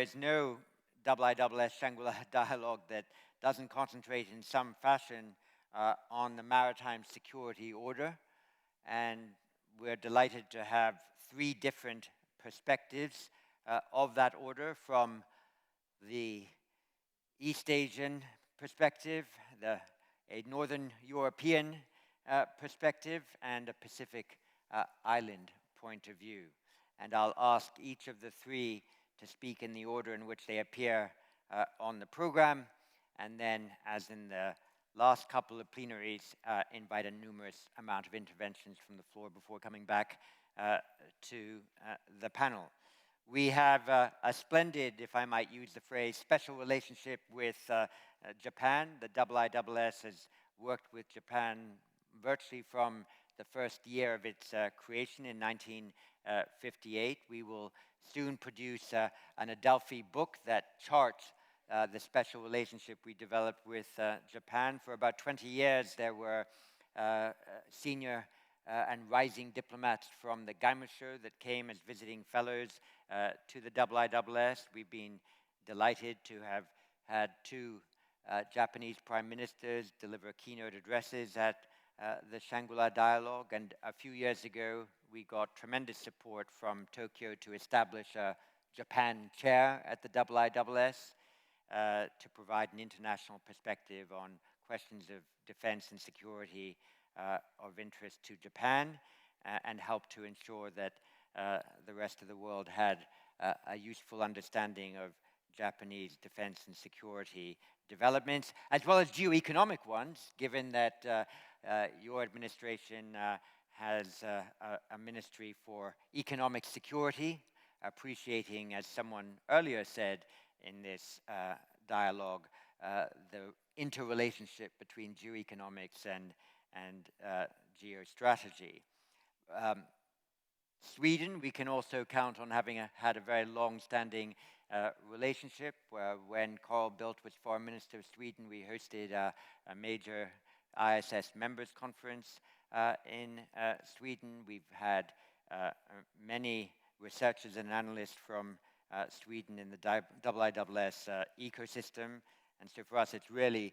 there is no IISS Shangri-La dialogue that doesn't concentrate in some fashion on the maritime security order, and we're delighted to have three different perspectives of that order, from the East Asian perspective, a Northern European perspective, and a Pacific island point of view. And I'll ask each of the three to speak in the order in which they appear on the program, and then, as in the last couple of plenaries, invite a numerous amount of interventions from the floor before coming back to the panel. We have a splendid, if I might use the phrase, special relationship with Japan. The IISS has worked with Japan virtually from the first year of its creation in 1958. We will soon produce an Adelphi book that charts the special relationship we developed with Japan. For about 20 years, there were senior and rising diplomats from the Gaimosho that came as visiting fellows to the IISS. We've been delighted to have had two Japanese prime ministers deliver keynote addresses at the Shangri-La Dialogue, and a few years ago we got tremendous support from Tokyo to establish a Japan chair at the IISS to provide an international perspective on questions of defense and security of interest to Japan, and help to ensure that the rest of the world had a useful understanding of Japanese defense and security developments, as well as geoeconomic ones, given that your administration has a ministry for economic security, appreciating, as someone earlier said in this dialogue, the interrelationship between geoeconomics and geostrategy. Sweden, we can also count on having had a very long-standing relationship. When Carl Bildt was Foreign Minister of Sweden, we hosted a major IISS members conference in Sweden. We've had many researchers and analysts from Sweden in the IISS ecosystem. And so for us, it's really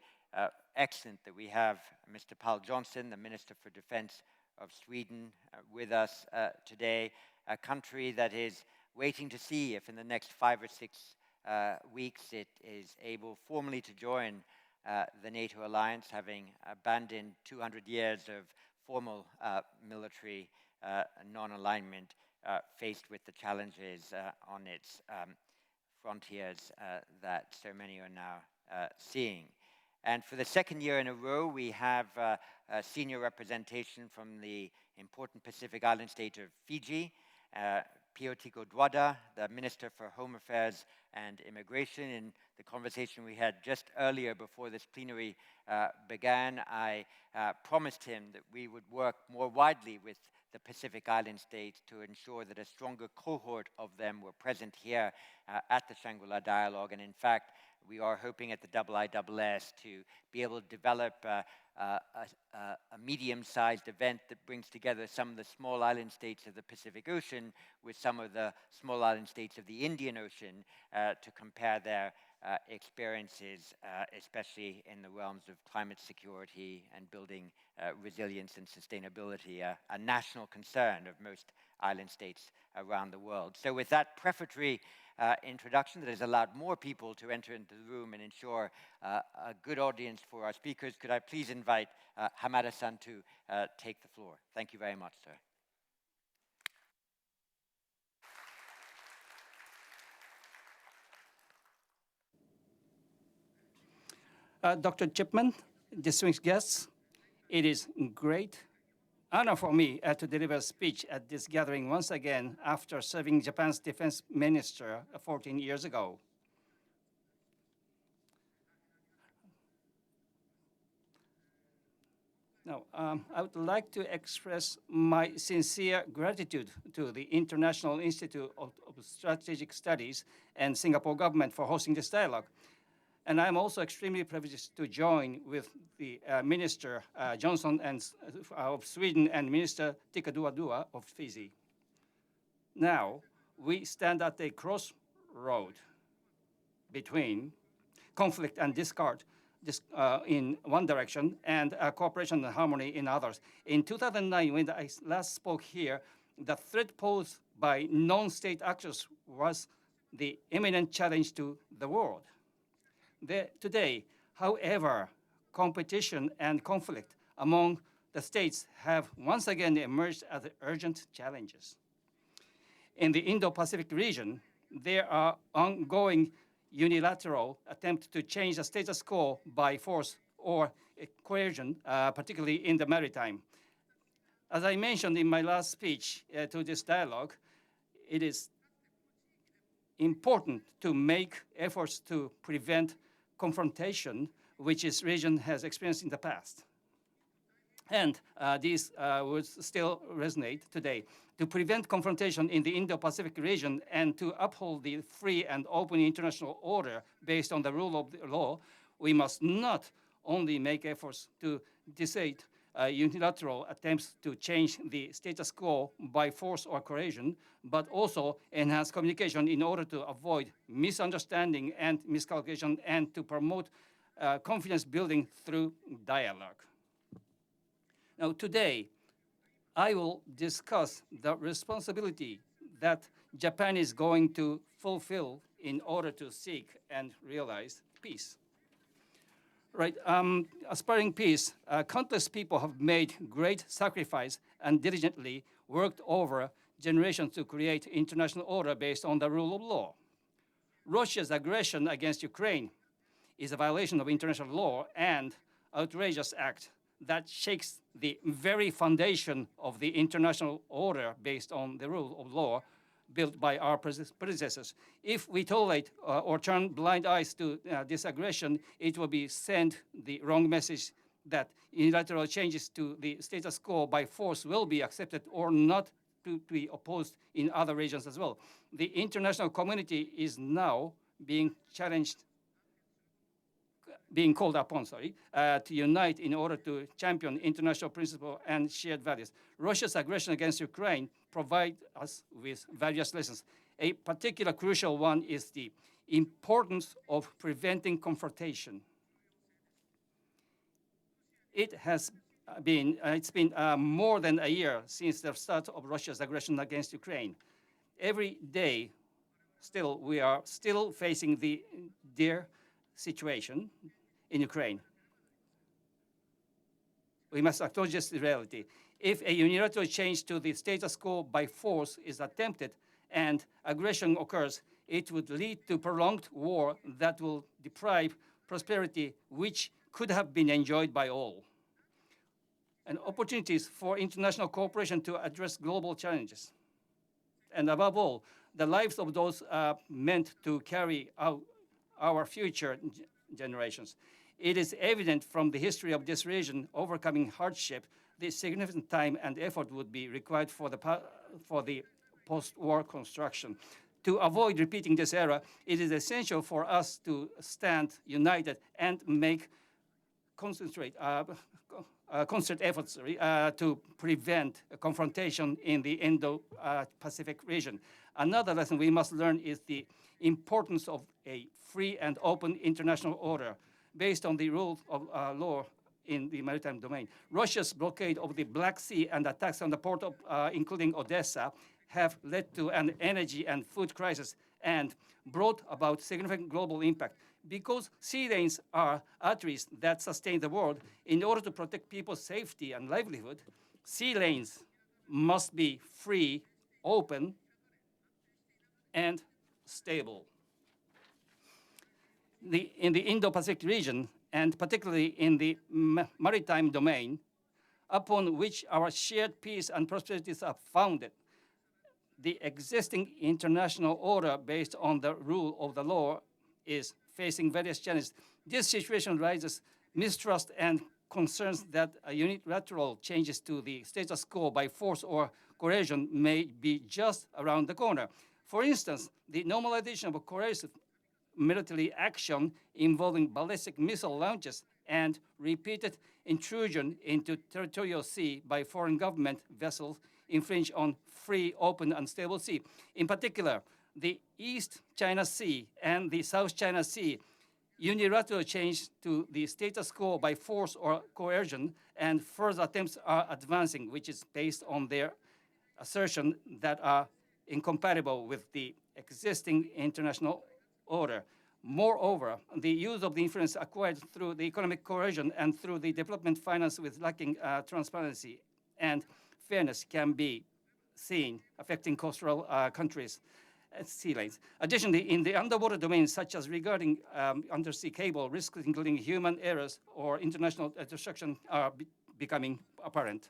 excellent that we have Mr. Pål Jonson, the Minister for Defense of Sweden, with us today, a country that is waiting to see if in the next 5 or 6 weeks it is able formally to join the NATO alliance, having abandoned 200 years of formal military non-alignment, faced with the challenges on its frontiers that so many are now seeing. And for the second year in a row, we have a senior representation from the important Pacific island state of Fiji, Tikoduadua, the Minister for Home Affairs and Immigration. In the conversation we had just earlier before this plenary began, I promised him that we would work more widely with the Pacific Island states to ensure that a stronger cohort of them were present here at the Shangri-La Dialogue. And in fact, we are hoping at the IISS to be able to develop a medium-sized event that brings together some of the small island states of the Pacific Ocean with some of the small island states of the Indian Ocean to compare their experiences, especially in the realms of climate security and building resilience and sustainability, a national concern of most island states around the world. So with that prefatory introduction that has allowed more people to enter into the room and ensure a good audience for our speakers, could I please invite Hamada-san to take the floor. Thank you very much, sir. Dr. Chipman, distinguished guests, it is a great honor for me to deliver a speech at this gathering once again after serving Japan's defense minister 14 years ago. Now, I would like to express my sincere gratitude to the International Institute of Strategic Studies and Singapore government for hosting this dialogue. And I'm also extremely privileged to join with the Minister Jonson of Sweden and Minister Tikoduadua of Fiji. Now, we stand at a crossroad. between conflict and discord in one direction and cooperation and harmony in others. In 2009, when I last spoke here, the threat posed by non-state actors was the imminent challenge to the world. Today, however, competition and conflict among the states have once again emerged as urgent challenges. In the Indo-Pacific region, there are ongoing unilateral attempts to change the status quo by force or coercion, particularly in the maritime. As I mentioned in my last speech to this dialogue, it is important to make efforts to prevent confrontation, which this region has experienced in the past. And these words still resonate today. To prevent confrontation in the Indo-Pacific region and to uphold the free and open international order based on the rule of the law, we must not only make efforts to dissuade unilateral attempts to change the status quo by force or coercion, but also enhance communication in order to avoid misunderstanding and miscalculation and to promote confidence building through dialogue. Now, today, I will discuss the responsibility that Japan is going to fulfill in order to seek and realize peace. Right, aspiring peace, countless people have made great sacrifice and diligently worked over generations to create international order based on the rule of law. Russia's aggression against Ukraine is a violation of international law and outrageous act that shakes the very foundation of the international order based on the rule of law built by our predecessors. If we tolerate or turn blind eyes to this aggression, it will be send the wrong message that unilateral changes to the status quo by force will be accepted or not to be opposed in other regions as well. The international community is now being challenged, being called upon, to unite in order to champion international principles and shared values. Russia's aggression against Ukraine provides us with various lessons. A particular crucial one is the importance of preventing confrontation. It's been more than a year since the start of Russia's aggression against Ukraine. Every day, we are still facing the dire situation in Ukraine. We must acknowledge this reality. If a unilateral change to the status quo by force is attempted and aggression occurs, it would lead to prolonged war that will deprive prosperity which could have been enjoyed by all, and opportunities for international cooperation to address global challenges. And above all, the lives of those meant to carry out our future generations. It is evident from the history of this region, overcoming hardship, the significant time and effort would be required for the post-war construction. To avoid repeating this era, it is essential for us to stand united and make concerted efforts to prevent a confrontation in the Indo-Pacific region. Another lesson we must learn is the importance of a free and open international order based on the rules of law in the maritime domain. Russia's blockade of the Black Sea and attacks on the port of, including Odessa, have led to an energy and food crisis and brought about significant global impact. Because sea lanes are arteries that sustain the world, in order to protect people's safety and livelihood, sea lanes must be free, open, and stable. In the Indo-Pacific region, and particularly in the maritime domain, upon which our shared peace and prosperities are founded, the existing international order based on the rule of the law is facing various challenges. This situation raises mistrust and concerns that unilateral changes to the status quo by force or coercion may be just around the corner. For instance, the normalization of coercive military action involving ballistic missile launches and repeated intrusion into territorial sea by foreign government vessels infringe on free, open, and stable sea. In particular, the East China Sea and the South China Sea unilateral change to the status quo by force or coercion, and further attempts are advancing, which is based on their assertion that are incompatible with the existing international order. Moreover, the use of the influence acquired through the economic coercion and through the development finance with lacking transparency and fairness can be seen affecting coastal countries sea lanes. Additionally, in the underwater domains, such as regarding undersea cable, risks including human errors or international destruction are becoming apparent.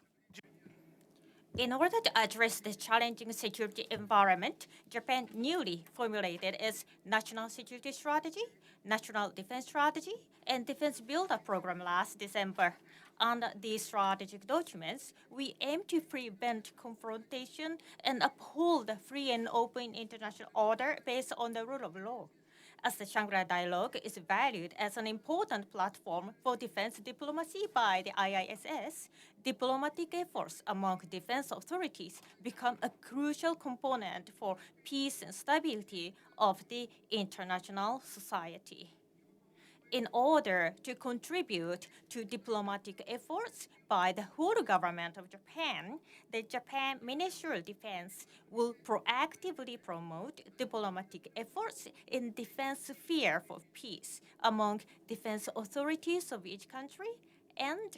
In order to address the challenging security environment, Japan newly formulated its National Security Strategy, National Defense Strategy, and Defense Build-up Program last December. Under these strategic documents, we aim to prevent confrontation and uphold the free and open international order based on the rule of law. As the Shangri-La Dialogue is valued as an important platform for defense diplomacy by the IISS, diplomatic efforts among defense authorities become a crucial component for peace and stability of the international society. In order to contribute to diplomatic efforts by the whole government of Japan, the Japan Ministry of Defense will proactively promote diplomatic efforts in defense sphere for peace among defense authorities of each country and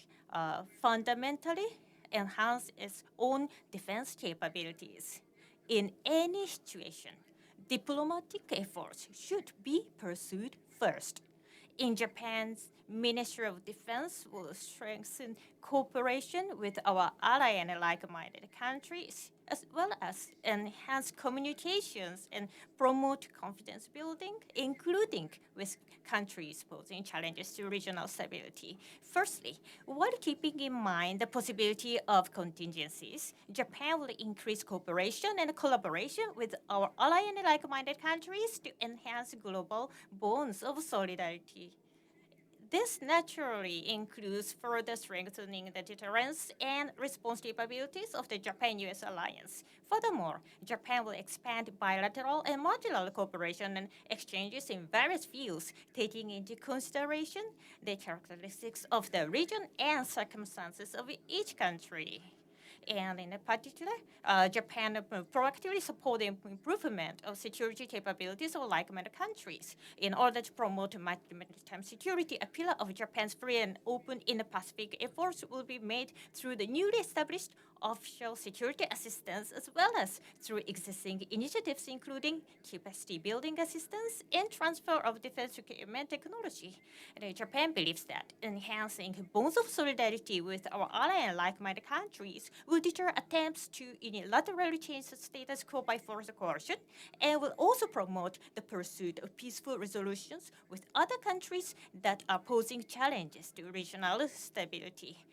fundamentally enhance its own defense capabilities. In any situation, diplomatic efforts should be pursued first. In Japan's Ministry of Defense will strengthen cooperation with our ally and like-minded countries, as well as enhance communications and promote confidence building, including with countries posing challenges to regional stability. Firstly, while keeping in mind the possibility of contingencies, Japan will increase cooperation and collaboration with our ally and like-minded countries to enhance global bonds of solidarity. This naturally includes further strengthening the deterrence and response capabilities of the Japan-US alliance. Furthermore, Japan will expand bilateral and multilateral cooperation and exchanges in various fields, taking into consideration the characteristics of the region and circumstances of each country. And in particular, Japan proactively support the improvement of security capabilities of like-minded countries. In order to promote maritime security, a pillar of Japan's free and open Indo-Pacific efforts will be made through the newly established official security assistance as well as through existing initiatives including capacity building assistance and transfer of defense equipment technology. And Japan believes that enhancing bonds of solidarity with our ally and like-minded countries will deter attempts to unilaterally change the status quo by force or coercion and will also promote the pursuit of peaceful resolutions with other countries that are posing challenges to regional stability.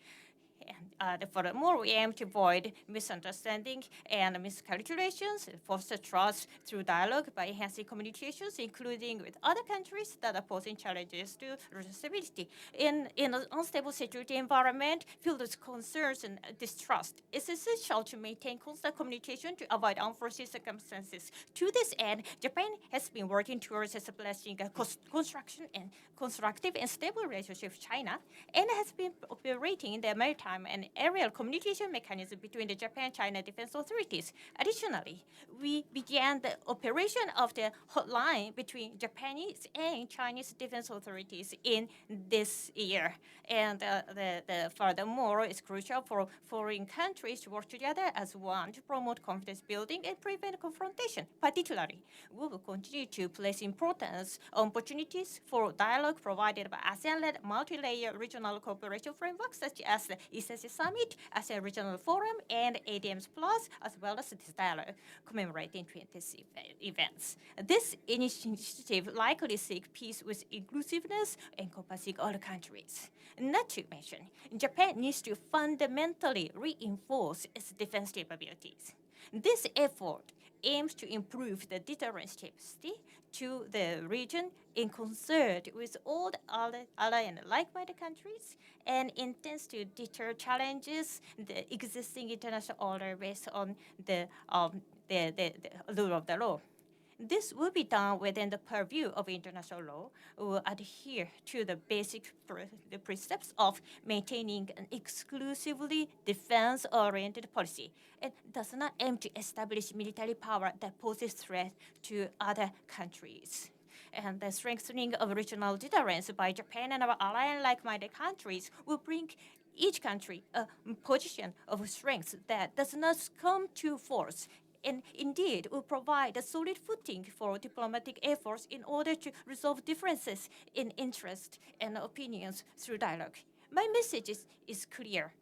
And furthermore, we aim to avoid misunderstanding and miscalculations, foster trust through dialogue by enhancing communications, including with other countries that are posing challenges to regional stability. In an unstable security environment filled with concerns and distrust, it's essential to maintain constant communication to avoid unforeseen circumstances. To this end, Japan has been working towards establishing a constructive and stable relationship with China and has been operating the maritime and aerial communication mechanism between the Japan-China defense authorities. Additionally, we began the operation of the hotline between Japanese and Chinese defense authorities in this year. And furthermore, it's crucial for foreign countries to work together as one to promote confidence building and prevent confrontation. Particularly, we will continue to place importance on opportunities for dialogue provided by ASEAN-led multi-layer regional cooperation frameworks such as the IISS Summit, ASEAN Regional Forum, and ADMs Plus, as well as this dialogue commemorating 20th events. This initiative likely seeks peace with inclusiveness encompassing all countries. Not to mention, Japan needs to fundamentally reinforce its defense capabilities. This effort aims to improve the deterrence capacity to the region in concert with all the ally and like-minded countries and intends to deter challenges the existing international order based on the rule of the law. This will be done within the purview of international law, will adhere to the basic the precepts of maintaining an exclusively defense-oriented policy, and does not aim to establish military power that poses threat to other countries. And the strengthening of regional deterrence by Japan and our ally like-minded countries will bring each country a position of strength that does not succumb to force, and indeed will provide a solid footing for diplomatic efforts in order to resolve differences in interest and opinions through dialogue. My message is clear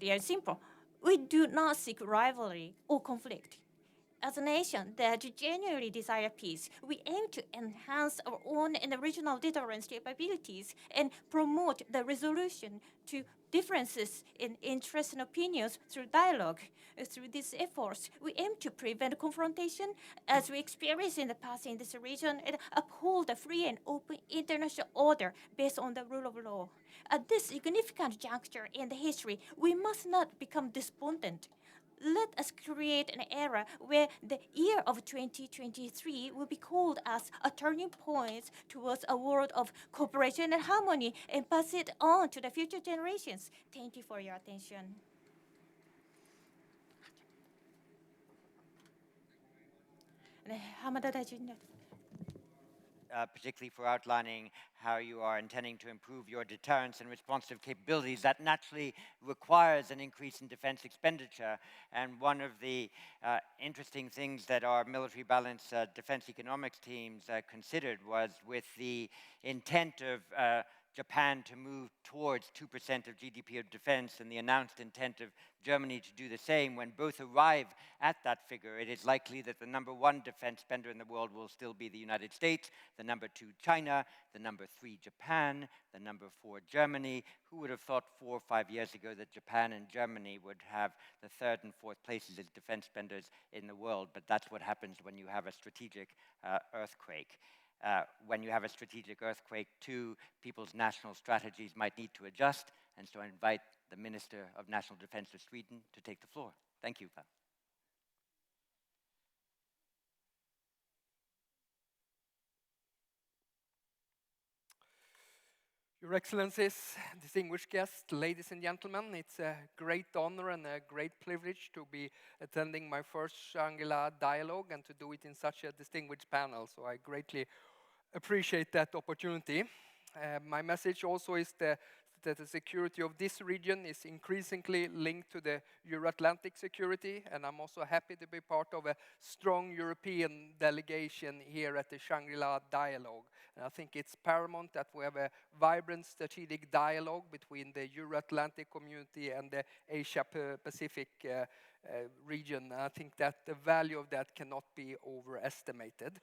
and simple. We do not seek rivalry or conflict. As a nation that genuinely desire peace, we aim to enhance our own and regional deterrence capabilities and promote the resolution to differences in interests and opinions through dialogue. Through these efforts, we aim to prevent confrontation as we experienced in the past in this region and uphold a free and open international order based on the rule of law. At this significant juncture in the history, we must not become despondent. Let us create an era where the year of 2023 will be called as a turning point towards a world of cooperation and harmony, and pass it on to the future generations. Thank you for your attention. Hamada Daijin. Particularly for outlining how you are intending to improve your deterrence and responsive capabilities. That naturally requires an increase in defense expenditure. And one of the interesting things that our military balance defense economics teams considered was with the intent of Japan to move towards 2% of GDP of defense and the announced intent of Germany to do the same. When both arrive at that figure, it is likely that the number one defense spender in the world will still be the United States, the number two China, the number three Japan, the number four Germany. Who would have thought 4 or 5 years ago that Japan and Germany would have the third and fourth places as defense spenders in the world? But that's what happens when you have a strategic earthquake. When you have a strategic earthquake, too, people's national strategies might need to adjust, and so I invite the Minister of National Defense of Sweden to take the floor. Thank you. Your Excellencies, distinguished guests, ladies and gentlemen, it's a great honor and a great privilege to be attending my first Shangri-La dialogue and to do it in such a distinguished panel, so I greatly appreciate that opportunity. My message also is that the security of this region is increasingly linked to the Euro-Atlantic security, and I'm also happy to be part of a strong European delegation here at the Shangri-La dialogue. And I think it's paramount that we have a vibrant strategic dialogue between the Euro-Atlantic community and the Asia-Pacific region. And I think that the value of that cannot be overestimated.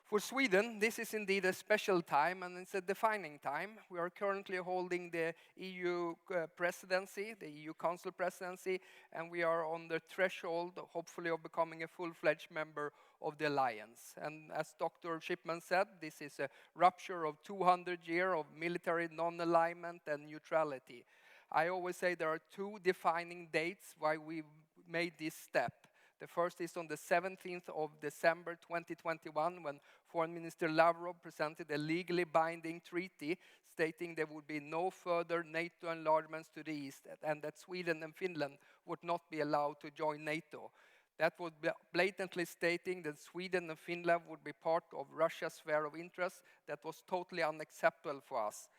For Sweden, this is indeed a special time, and it's a defining time. We are currently holding the EU presidency, the EU Council presidency, and we are on the threshold, hopefully, of becoming a full-fledged member of the alliance. And as Dr. Shipman said, this is a rupture of 200 years of military non-alignment and neutrality. I always say there are two defining dates why we made this step. The first is on the 17th of December 2021, when Foreign Minister Lavrov presented a legally binding treaty stating there would be no further NATO enlargements to the east, and that Sweden and Finland would not be allowed to join NATO. That was blatantly stating that Sweden and Finland would be part of Russia's sphere of interest. That was totally unacceptable for us.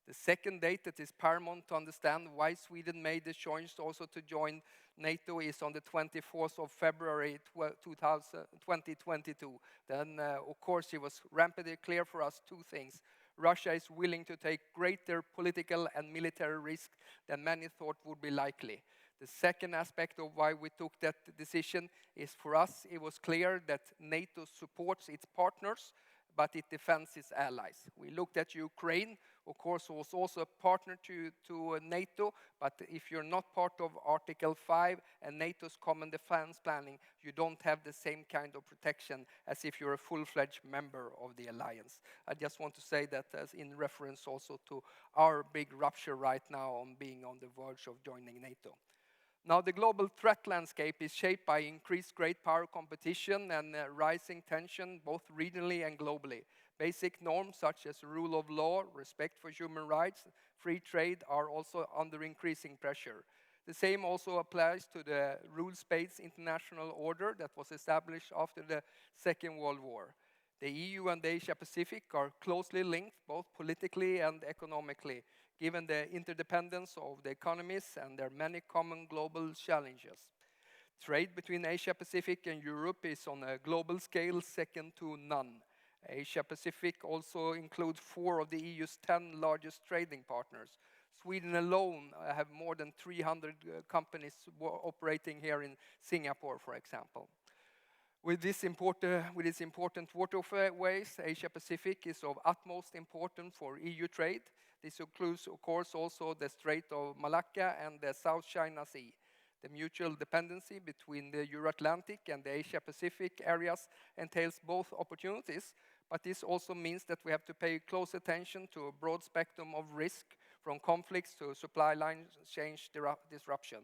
The second date that is paramount to understand why Sweden made the choice also to join NATO is on the 24th of February 2022. Then, of course, it was rampantly clear for us two things. Russia is willing to take greater political and military risk than many thought would be likely. The second aspect of why we took that decision is, for us, it was clear that NATO supports its partners, but it defends its allies. We looked at Ukraine, of course, was also a partner to NATO, but if you're not part of Article 5 and NATO's common defense planning, you don't have the same kind of protection as if you're a full-fledged member of the alliance. I just want to say that as in reference also to our big rupture right now on being on the verge of joining NATO. Now, the global threat landscape is shaped by increased great power competition and rising tension, both regionally and globally. Basic norms such as rule of law, respect for human rights, free trade are also under increasing pressure. The same also applies to the rules-based international order that was established after the Second World War. The EU and the Asia-Pacific are closely linked, both politically and economically, given the interdependence of the economies and their many common global challenges. Trade between Asia-Pacific and Europe is on a global scale second to none. Asia-Pacific also includes 4 of the EU's 10 largest trading partners. Sweden alone have more than 300 companies operating here in Singapore, for example. With its important waterways, Asia-Pacific is of utmost importance for EU trade. This includes, of course, also the Strait of Malacca and the South China Sea. The mutual dependency between the Euro-Atlantic and the Asia-Pacific areas entails both opportunities, but this also means that we have to pay close attention to a broad spectrum of risk, from conflicts to supply line chain disruption.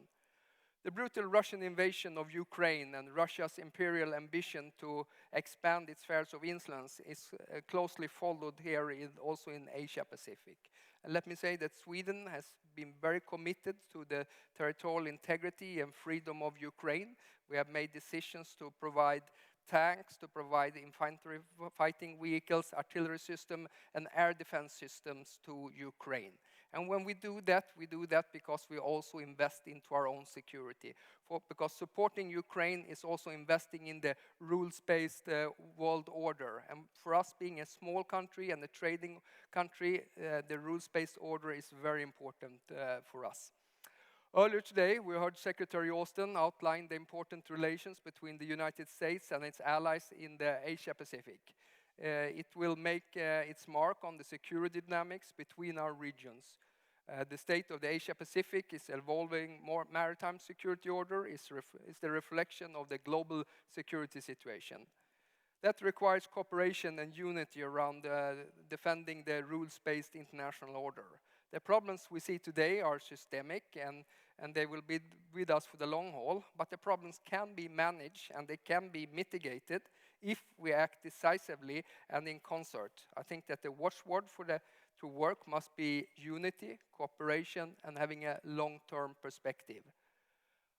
The brutal Russian invasion of Ukraine and Russia's imperial ambition to expand its spheres of influence is closely followed here also in Asia-Pacific. And let me say that Sweden has been very committed to the territorial integrity and freedom of Ukraine. We have made decisions to provide tanks, to provide infantry fighting vehicles, artillery system, and air defense systems to Ukraine. And when we do that because we also invest into our own security. Because supporting Ukraine is also investing in the rules-based world order. And for us, being a small country and a trading country, the rules-based order is very important for us. Earlier today, we heard Secretary Austin outline the important relations between the United States and its allies in the Asia-Pacific. It will make its mark on the security dynamics between our regions. The state of the Asia-Pacific is evolving more maritime security order, is the reflection of the global security situation. That requires cooperation and unity around defending the rules-based international order. The problems we see today are systemic and they will be with us for the long haul, but the problems can be managed and they can be mitigated if we act decisively and in concert. I think that the watchword to work must be unity, cooperation, and having a long-term perspective.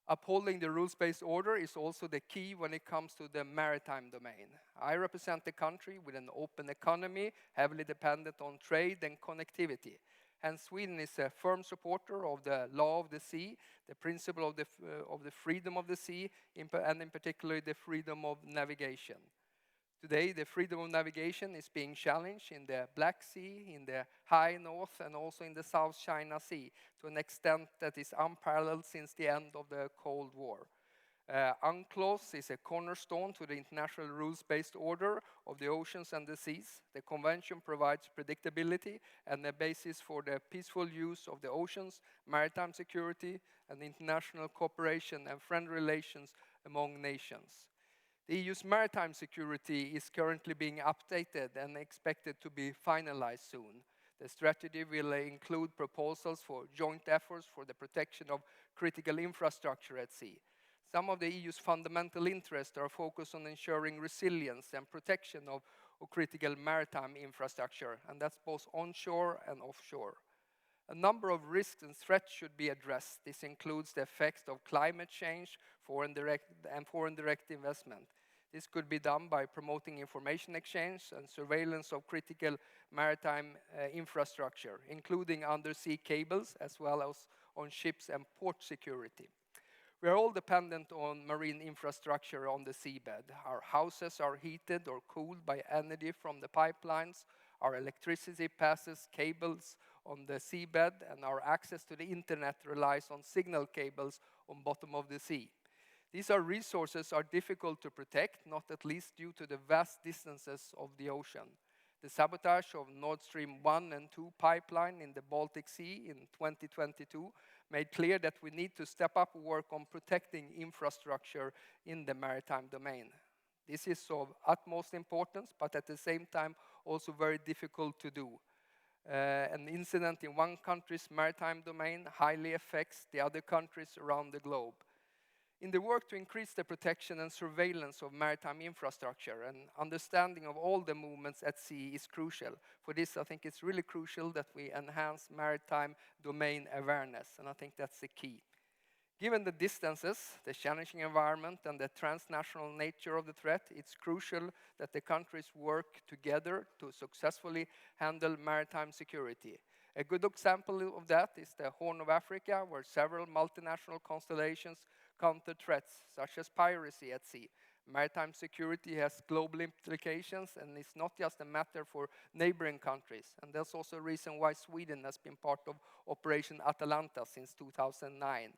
Upholding the rules-based order is also the key when it comes to the maritime domain. I represent a country with an open economy, heavily dependent on trade and connectivity. And Sweden is a firm supporter of the law of the sea, the principle of the freedom of the sea, and in particular the freedom of navigation. Today, the freedom of navigation is being challenged in the Black Sea, in the High North, and also in the South China Sea to an extent that is unparalleled since the end of the Cold War. UNCLOS is a cornerstone to the international rules-based order of the oceans and the seas. The convention provides predictability and a basis for the peaceful use of the oceans, maritime security, and international cooperation and friendly relations among nations. The EU's maritime security is currently being updated and expected to be finalized soon. The strategy will include proposals for joint efforts for the protection of critical infrastructure at sea. Some of the EU's fundamental interests are focused on ensuring resilience and protection of critical maritime infrastructure, and that's both onshore and offshore. A number of risks and threats should be addressed. This includes the effects of climate change, foreign direct investment. This could be done by promoting information exchange and surveillance of critical maritime infrastructure, including undersea cables as well as on ships and port security. We are all dependent on marine infrastructure on the seabed. Our houses are heated or cooled by energy from the pipelines. Our electricity passes cables on the seabed, and our access to the internet relies on signal cables on bottom of the sea. These resources are difficult to protect, not at least due to the vast distances of the ocean. The sabotage of Nord Stream 1 and 2 pipeline in the Baltic Sea in 2022 made clear that we need to step up work on protecting infrastructure in the maritime domain. This is of utmost importance, but at the same time also very difficult to do. An incident in one country's maritime domain highly affects the other countries around the globe. In the work to increase the protection and surveillance of maritime infrastructure, and understanding of all the movements at sea is crucial. For this, I think it's really crucial that we enhance maritime domain awareness, and I think that's the key. Given the distances, the challenging environment, and the transnational nature of the threat, it's crucial that the countries work together to successfully handle maritime security. A good example of that is the Horn of Africa, where several multinational constellations counter threats, such as piracy at sea. Maritime security has global implications, and it's not just a matter for neighboring countries. And that's also a reason why Sweden has been part of Operation Atalanta since 2009.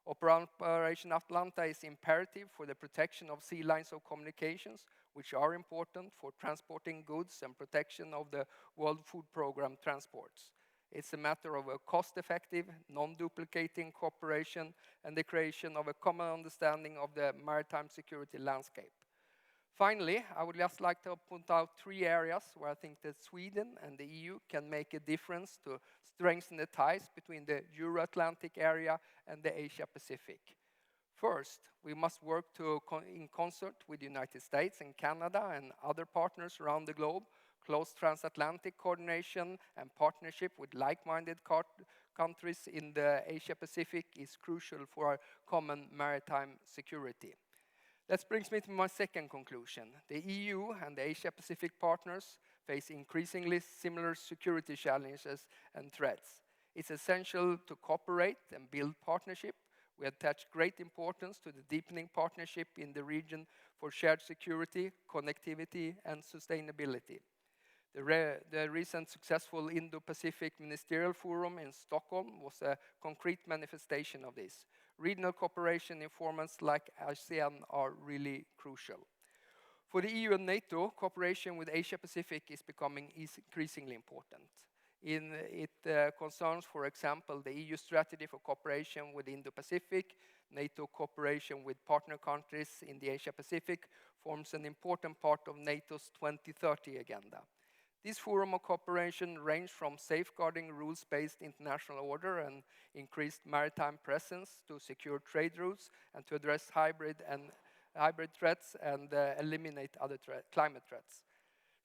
Operation Atalanta is imperative for the protection of sea lines of communications, which are important for transporting goods and protection of the World Food Programme transports. It's a matter of a cost-effective, non-duplicating cooperation and the creation of a common understanding of the maritime security landscape. Finally, I would just like to point out 3 areas where I think that Sweden and the EU can make a difference to strengthen the ties between the Euro-Atlantic area and the Asia-Pacific. First, we must work in concert with the United States and Canada and other partners around the globe. Close transatlantic coordination and partnership with like-minded countries in the Asia-Pacific is crucial for our common maritime security. That brings me to my second conclusion. The EU and the Asia-Pacific partners face increasingly similar security challenges and threats. It's essential to cooperate and build partnership. We attach great importance to the deepening partnership in the region for shared security, connectivity, and sustainability. The recent successful Indo-Pacific Ministerial Forum in Stockholm was a concrete manifestation of this. Regional cooperation in formats like ASEAN are really crucial. For the EU and NATO, cooperation with Asia-Pacific is becoming increasingly important. It concerns, for example, the EU strategy for cooperation with Indo-Pacific. NATO cooperation with partner countries in the Asia-Pacific forms an important part of NATO's 2030 agenda. This forum of cooperation range from safeguarding rules-based international order and increased maritime presence to secure trade routes and to address hybrid threats and eliminate other climate threats.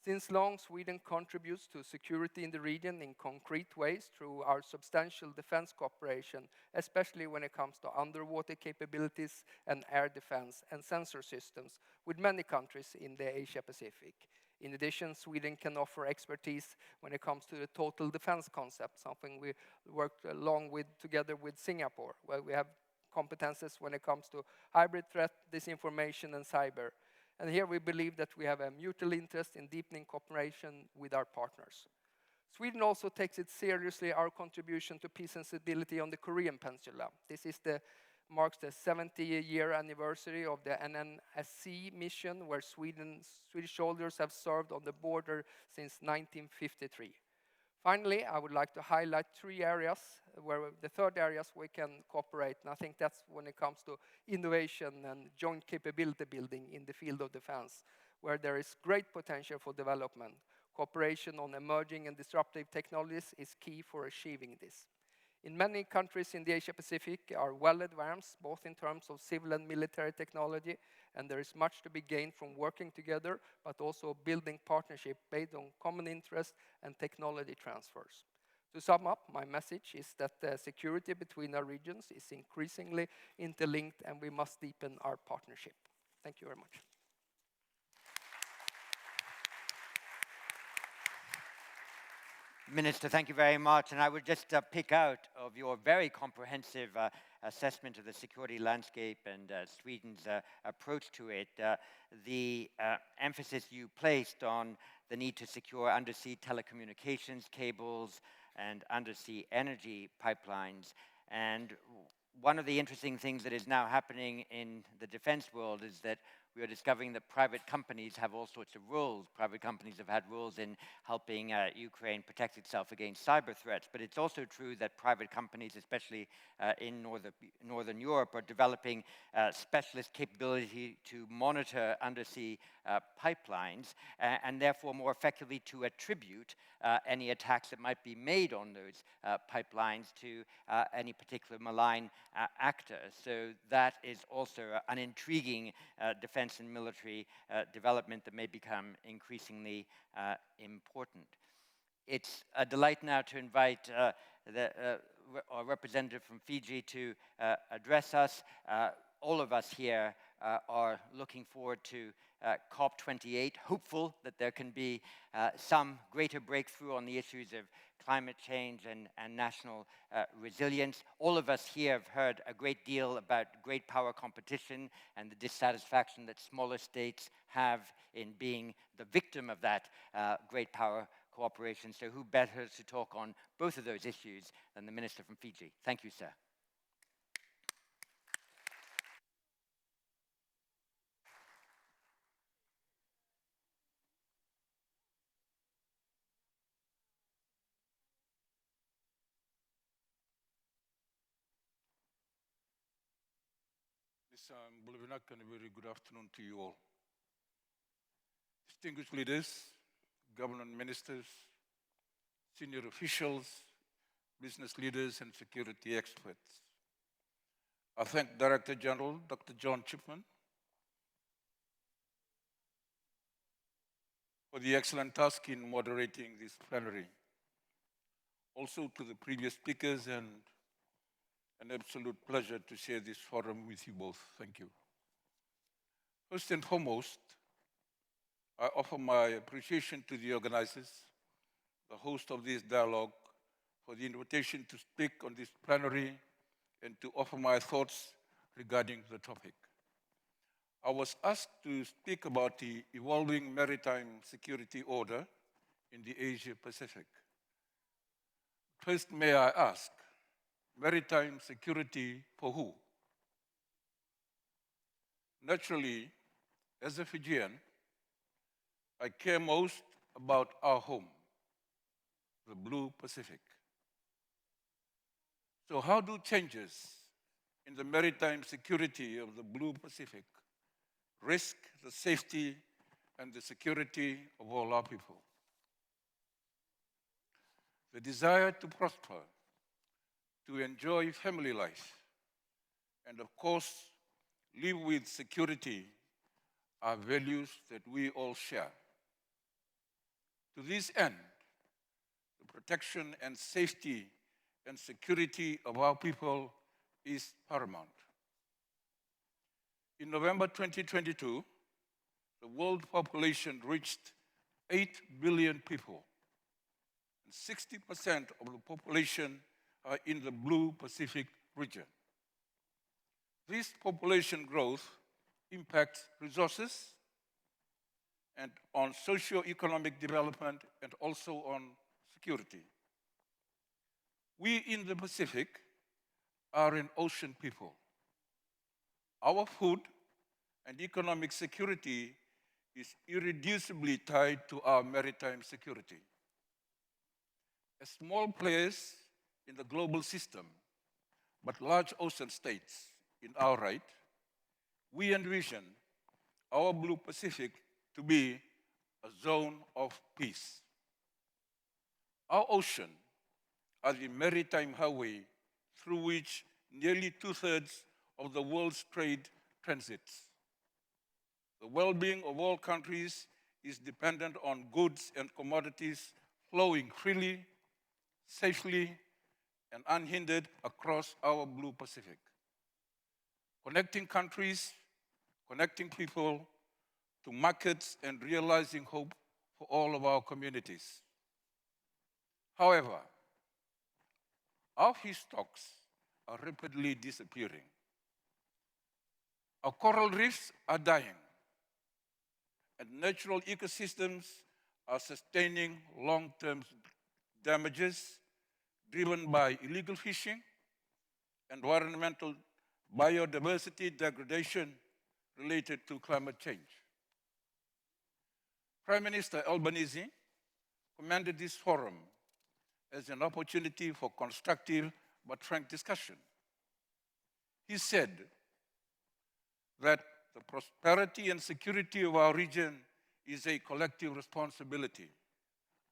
Since long, Sweden contributes to security in the region in concrete ways through our substantial defense cooperation, especially when it comes to underwater capabilities and air defense and sensor systems with many countries in the Asia-Pacific. In addition, Sweden can offer expertise when it comes to the total defense concept, something we worked along with together with Singapore, where we have competences when it comes to hybrid threat, disinformation, and cyber. And here we believe that we have a mutual interest in deepening cooperation with our partners. Sweden also takes it seriously our contribution to peace and stability on the Korean Peninsula. This marks the 70-year anniversary of the NNSC mission, where Swedish soldiers have served on the border since 1953. Finally, I would like to highlight 3 areas, the third areas we can cooperate, and I think that's when it comes to innovation and joint capability building in the field of defense, where there is great potential for development. Cooperation on emerging and disruptive technologies is key for achieving this. In many countries in the Asia-Pacific are well advanced, both in terms of civil and military technology, and there is much to be gained from working together, but also building partnership based on common interests and technology transfers. To sum up, my message is that the security between our regions is increasingly interlinked, and we must deepen our partnership. Thank you very much. Minister, thank you very much. And I would just pick out of your very comprehensive assessment of the security landscape and Sweden's approach to it, the emphasis you placed on the need to secure undersea telecommunications cables and undersea energy pipelines. And one of the interesting things that is now happening in the defense world is that we are discovering that private companies have all sorts of roles. Private companies have had roles in helping Ukraine protect itself against cyber threats, but it's also true that private companies, especially in Northern Europe, are developing specialist capability to monitor undersea pipelines and therefore more effectively to attribute any attacks that might be made on those pipelines to any particular malign actor. So that is also an intriguing defense and military development that may become increasingly important. It's a delight now to invite our representative from Fiji to address us. All of us here are looking forward to COP28, hopeful that there can be some greater breakthrough on the issues of climate change and national resilience. All of us here have heard a great deal about great power competition and the dissatisfaction that smaller states have in being the victim of that great power cooperation. So who better to talk on both of those issues than the Minister from Fiji? Thank you, sir. Bulavinak, and a very good afternoon to you all. Distinguished leaders, government ministers, senior officials, business leaders, and security experts. I thank Director General Dr. John Chipman for the excellent task in moderating this plenary. Also to the previous speakers, and an absolute pleasure to share this forum with you both. Thank you. First and foremost, I offer my appreciation to the organizers, the host of this dialogue, for the invitation to speak on this plenary and to offer my thoughts regarding the topic. I was asked to speak about the evolving maritime security order in the Asia Pacific. First, may I ask, maritime security for who? Naturally, as a Fijian, I care most about our home, the Blue Pacific. So how do changes in the maritime security of the Blue Pacific risk the safety and the security of all our people? The desire to prosper, to enjoy family life, and of course, live with security are values that we all share. To this end, the protection and safety and security of our people is paramount. In November 2022, the world population reached 8 billion people, and 60% of the population are in the Blue Pacific region. This population growth impacts resources and on socio-economic development and also on security. We in the Pacific are an ocean people. Our food and economic security is irreducibly tied to our maritime security. As small players in the global system, but large ocean states in our right, we envision our Blue Pacific to be a zone of peace. Our ocean are the maritime highway through which nearly 2/3 of the world's trade transits. The well-being of all countries is dependent on goods and commodities flowing freely, safely, and unhindered across our Blue Pacific, connecting countries, connecting people to markets, and realizing hope for all of our communities. However, our fish stocks are rapidly disappearing. Our coral reefs are dying, and natural ecosystems are sustaining long-term damages driven by illegal fishing, environmental biodiversity degradation, related to climate change. Prime Minister Albanese commended this forum as an opportunity for constructive but frank discussion. He said that the prosperity and security of our region is a collective responsibility.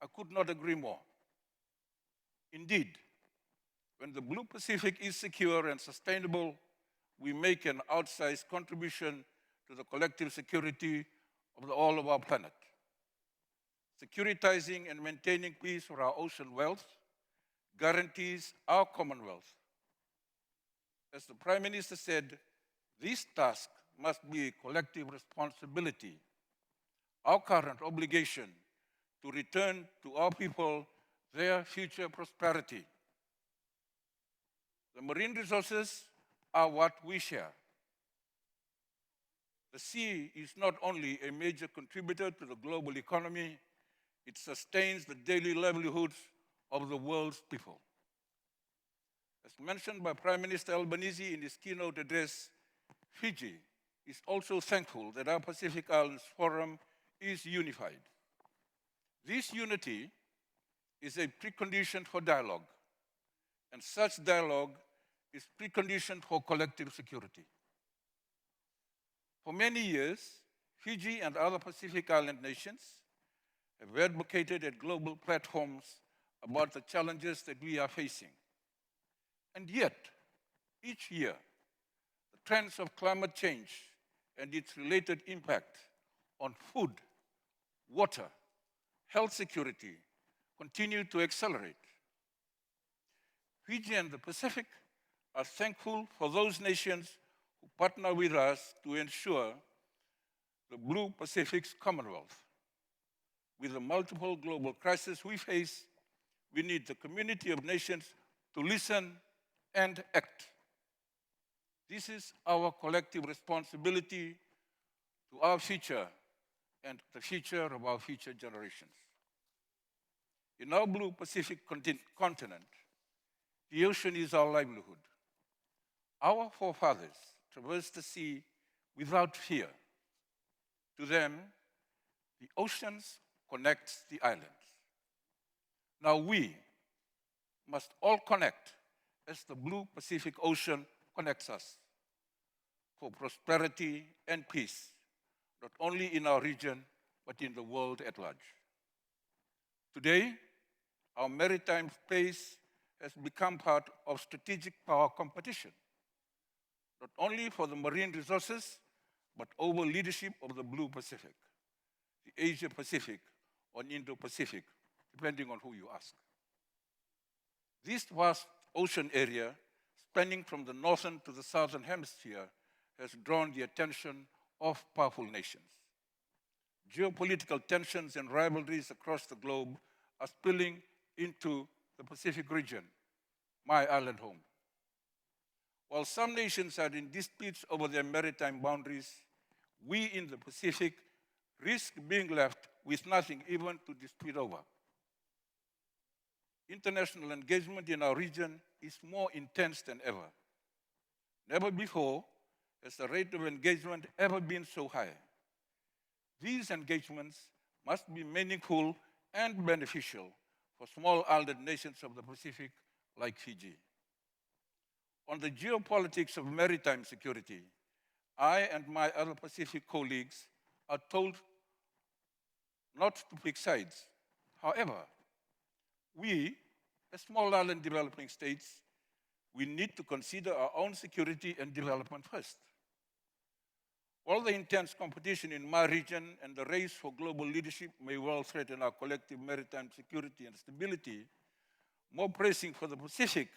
I could not agree more. Indeed, when the Blue Pacific is secure and sustainable, we make an outsized contribution to the collective security of all of our planet. Securitizing and maintaining peace for our ocean wealth guarantees our commonwealth. As the Prime Minister said, this task must be a collective responsibility, our current obligation to return to our people their future prosperity. The marine resources are what we share. The sea is not only a major contributor to the global economy, it sustains the daily livelihoods of the world's people. As mentioned by Prime Minister Albanese in his keynote address, Fiji is also thankful that our Pacific Islands Forum is unified. This unity is a precondition for dialogue, and such dialogue is precondition for collective security. For many years, Fiji and other Pacific Island nations have advocated at global platforms about the challenges that we are facing. And yet, each year, the trends of climate change and its related impact on food, water, health security continue to accelerate. Fiji and the Pacific are thankful for those nations who partner with us to ensure the Blue Pacific's Commonwealth. With the multiple global crises we face, we need the community of nations to listen and act. This is our collective responsibility to our future and the future of our future generations. In our Blue Pacific continent, the ocean is our livelihood. Our forefathers traversed the sea without fear. To them, the oceans connect the islands. Now we must all connect as the Blue Pacific Ocean connects us for prosperity and peace, not only in our region, but in the world at large. Today, our maritime space has become part of strategic power competition, not only for the marine resources, but over leadership of the Blue Pacific, the Asia Pacific, or Indo-Pacific, depending on who you ask. This vast ocean area, spanning from the northern to the southern hemisphere, has drawn the attention of powerful nations. Geopolitical tensions and rivalries across the globe are spilling into the Pacific region, my island home. While some nations are in disputes over their maritime boundaries, we in the Pacific risk being left with nothing even to dispute over. International engagement in our region is more intense than ever. Never before has the rate of engagement ever been so high. These engagements must be meaningful and beneficial for small island nations of the Pacific like Fiji. On the geopolitics of maritime security, I and my other Pacific colleagues are told not to pick sides. However, we, as small island developing states, we need to consider our own security and development first. While the intense competition in my region and the race for global leadership may well threaten our collective maritime security and stability, more pressing for the Pacific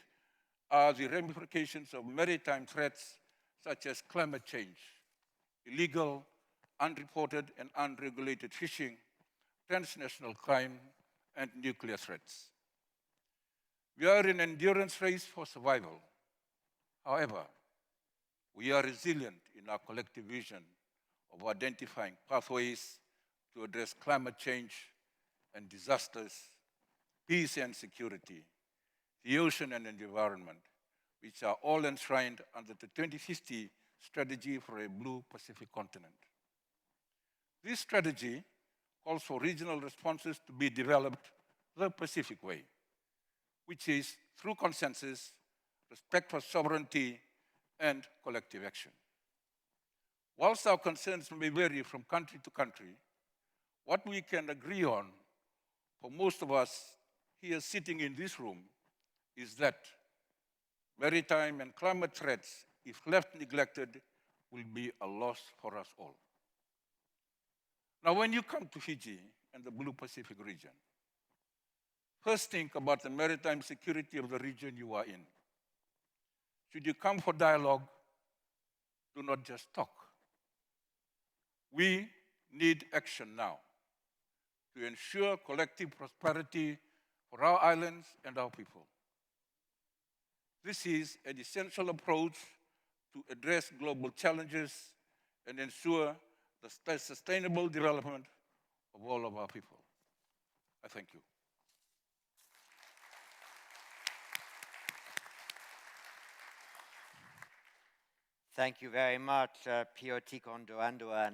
are the ramifications of maritime threats such as climate change, illegal, unreported, and unregulated fishing, transnational crime, and nuclear threats. We are in an endurance race for survival. However, we are resilient in our collective vision of identifying pathways to address climate change and disasters, peace and security, the ocean and the environment, which are all enshrined under the 2050 strategy for a blue Pacific continent. This strategy calls for regional responses to be developed the Pacific way, which is through consensus, respect for sovereignty, and collective action. Whilst our concerns may vary from country to country, what we can agree on, for most of us here sitting in this room, is that maritime and climate threats, if left neglected, will be a loss for us all. Now, when you come to Fiji and the Blue Pacific region, first think about the maritime security of the region you are in. Should you come for dialogue, do not just talk. We need action now to ensure collective prosperity for our islands and our people. This is an essential approach to address global challenges and ensure the sustainable development of all of our people. I thank you. Thank you very much, Pio Tikoduadua,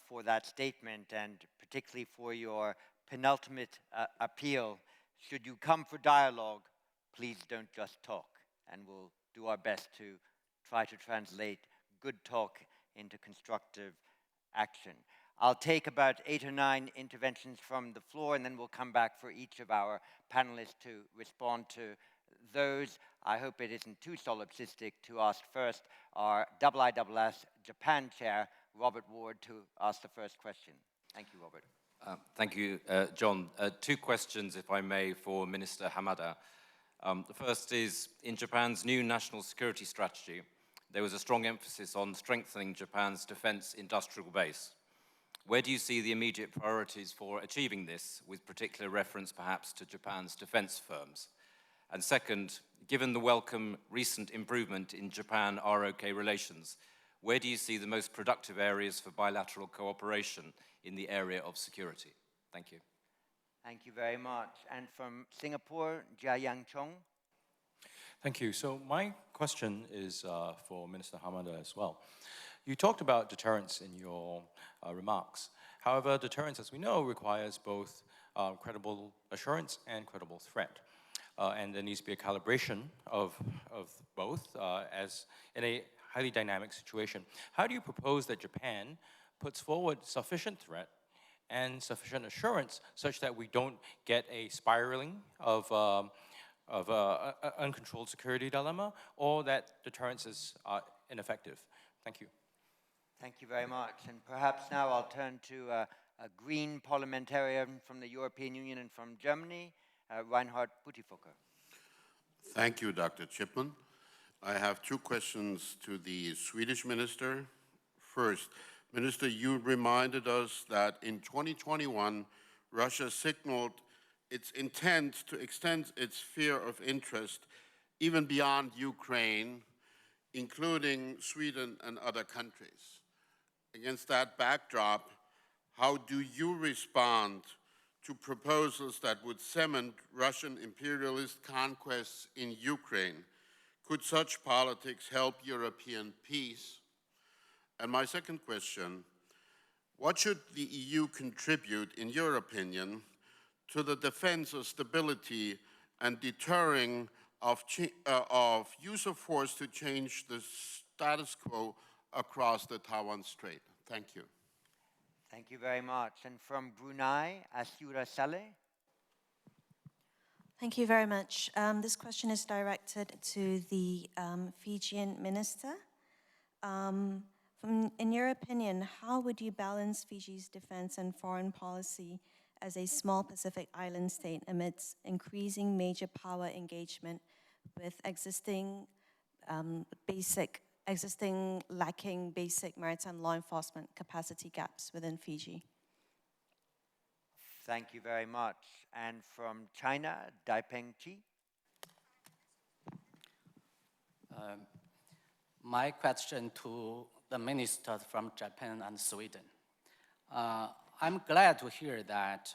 for that statement, and particularly for your penultimate appeal. Should you come for dialogue, please don't just talk, and we'll do our best to try to translate good talk into constructive action. I'll take about 8 or 9 interventions from the floor, and then we'll come back for each of our panelists to respond to those. I hope it isn't too solipsistic to ask first our IISS Japan Chair, Robert Ward, to ask the first question. Thank you, Robert. Thank you, John. 2 questions, if I may, for Minister Hamada. The first is, in Japan's new national security strategy, there was a strong emphasis on strengthening Japan's defense industrial base. Where do you see the immediate priorities for achieving this, with particular reference perhaps to Japan's defense firms? And second, given the welcome recent improvement in Japan-ROK relations, where do you see the most productive areas for bilateral cooperation in the area of security? Thank you. Thank you very much. And from Singapore, Jia Yang Chong. Thank you. So my question is for Minister Hamada as well. You talked about deterrence in your remarks. However, deterrence, as we know, requires both credible assurance and credible threat. And there needs to be a calibration of both as in a highly dynamic situation. How do you propose that Japan puts forward sufficient threat and sufficient assurance such that we don't get a spiraling of uncontrolled security dilemma, or that deterrence is ineffective? Thank you. Thank you very much. And perhaps now I'll turn to a green parliamentarian from the European Union and from Germany, Reinhard Buttifuoco. Thank you, Dr. Chipman. I have 2 questions to the Swedish minister. First, Minister, you reminded us that in 2021, Russia signaled its intent to extend its sphere of interest even beyond Ukraine, including Sweden and other countries. Against that backdrop, how do you respond to proposals that would cement Russian imperialist conquests in Ukraine? Could such politics help European peace? And my second question, what should the EU contribute, in your opinion, to the defense of stability and deterring of use of force to change the status quo across the Taiwan Strait? Thank you. Thank you very much. And from Brunei, Asura Saleh. Thank you very much. This question is directed to the Fijian minister. In your opinion, how would you balance Fiji's defense and foreign policy as a small Pacific island state amidst increasing major power engagement with existing lacking basic maritime law enforcement capacity gaps within Fiji? Thank you very much. And from China, Daipeng Chi. My question to the ministers from Japan and Sweden. I'm glad to hear that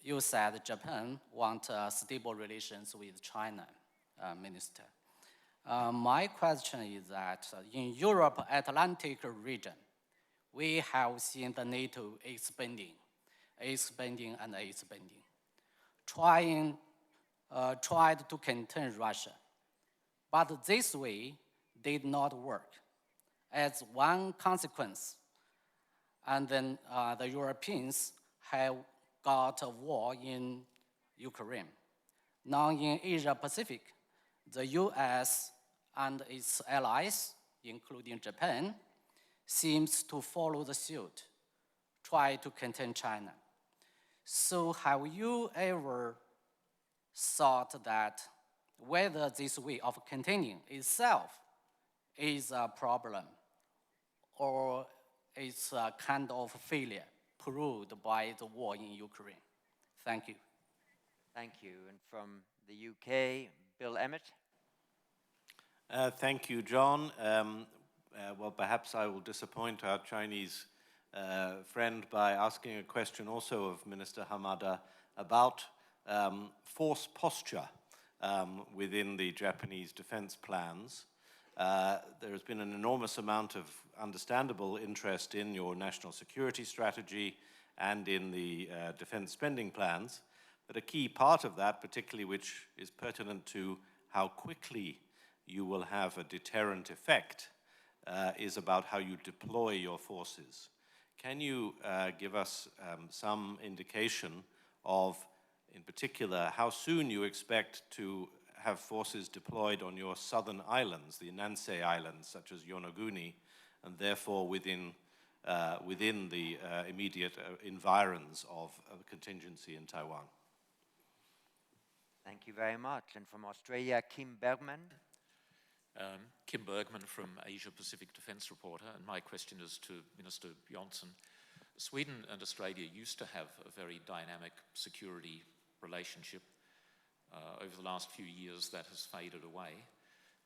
you said Japan wants stable relations with China, Minister. My question is that in Europe Atlantic region, we have seen the NATO expanding, tried to contain Russia. But this way did not work. As one consequence, and then the Europeans have got a war in Ukraine. Now in Asia Pacific, the US and its allies, including Japan, seems to follow the suit, try to contain China. So have you ever thought that whether this way of containing itself is a problem or it's a kind of failure proved by the war in Ukraine? Thank you. Thank you. And from the UK, Bill Emmett. Thank you, John. Well, perhaps I will disappoint our Chinese friend by asking a question also of Minister Hamada about force posture within the Japanese defense plans. There has been an enormous amount of understandable interest in your national security strategy and in the defense spending plans, but a key part of that, particularly which is pertinent to how quickly you will have a deterrent effect, is about how you deploy your forces. Can you give us some indication of, in particular, how soon you expect to have forces deployed on your southern islands, the Nansei Islands, such as Yonaguni, and therefore within the immediate environs of a contingency in Taiwan? Thank you very much. And from Australia, Kim Bergman. Kim Bergman from Asia Pacific Defence Reporter, and my question is to Minister Jonson. Sweden and Australia used to have a very dynamic security relationship. Over the last few years, that has faded away.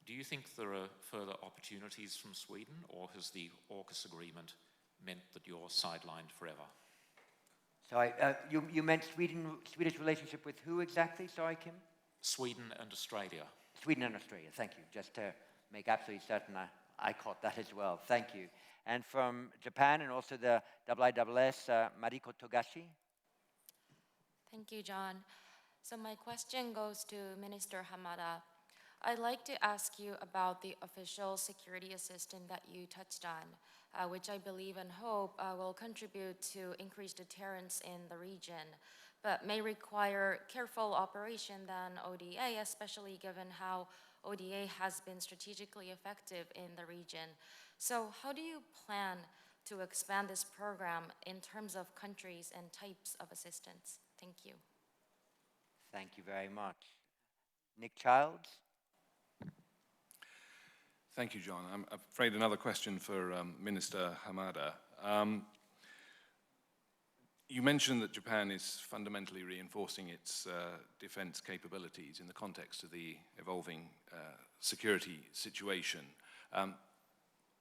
Do you think there are further opportunities from Sweden, or has the AUKUS agreement meant that you're sidelined forever? Sorry, you meant Swedish relationship with who exactly? Sorry, Kim? Sweden and Australia. Sweden and Australia, thank you. Just to make absolutely certain I caught that as well. Thank you. And from Japan and also the IISS, Mariko Togashi. Thank you, John. So my question goes to Minister Hamada. I'd like to ask you about the official security assistance that you touched on, which I believe and hope will contribute to increased deterrence in the region, but may require careful operation than ODA, especially given how ODA has been strategically effective in the region. So how do you plan to expand this program in terms of countries and types of assistance? Thank you. Thank you very much. Nick Childs. Thank you, John. I'm afraid another question for Minister Hamada. You mentioned that Japan is fundamentally reinforcing its defense capabilities in the context of the evolving security situation.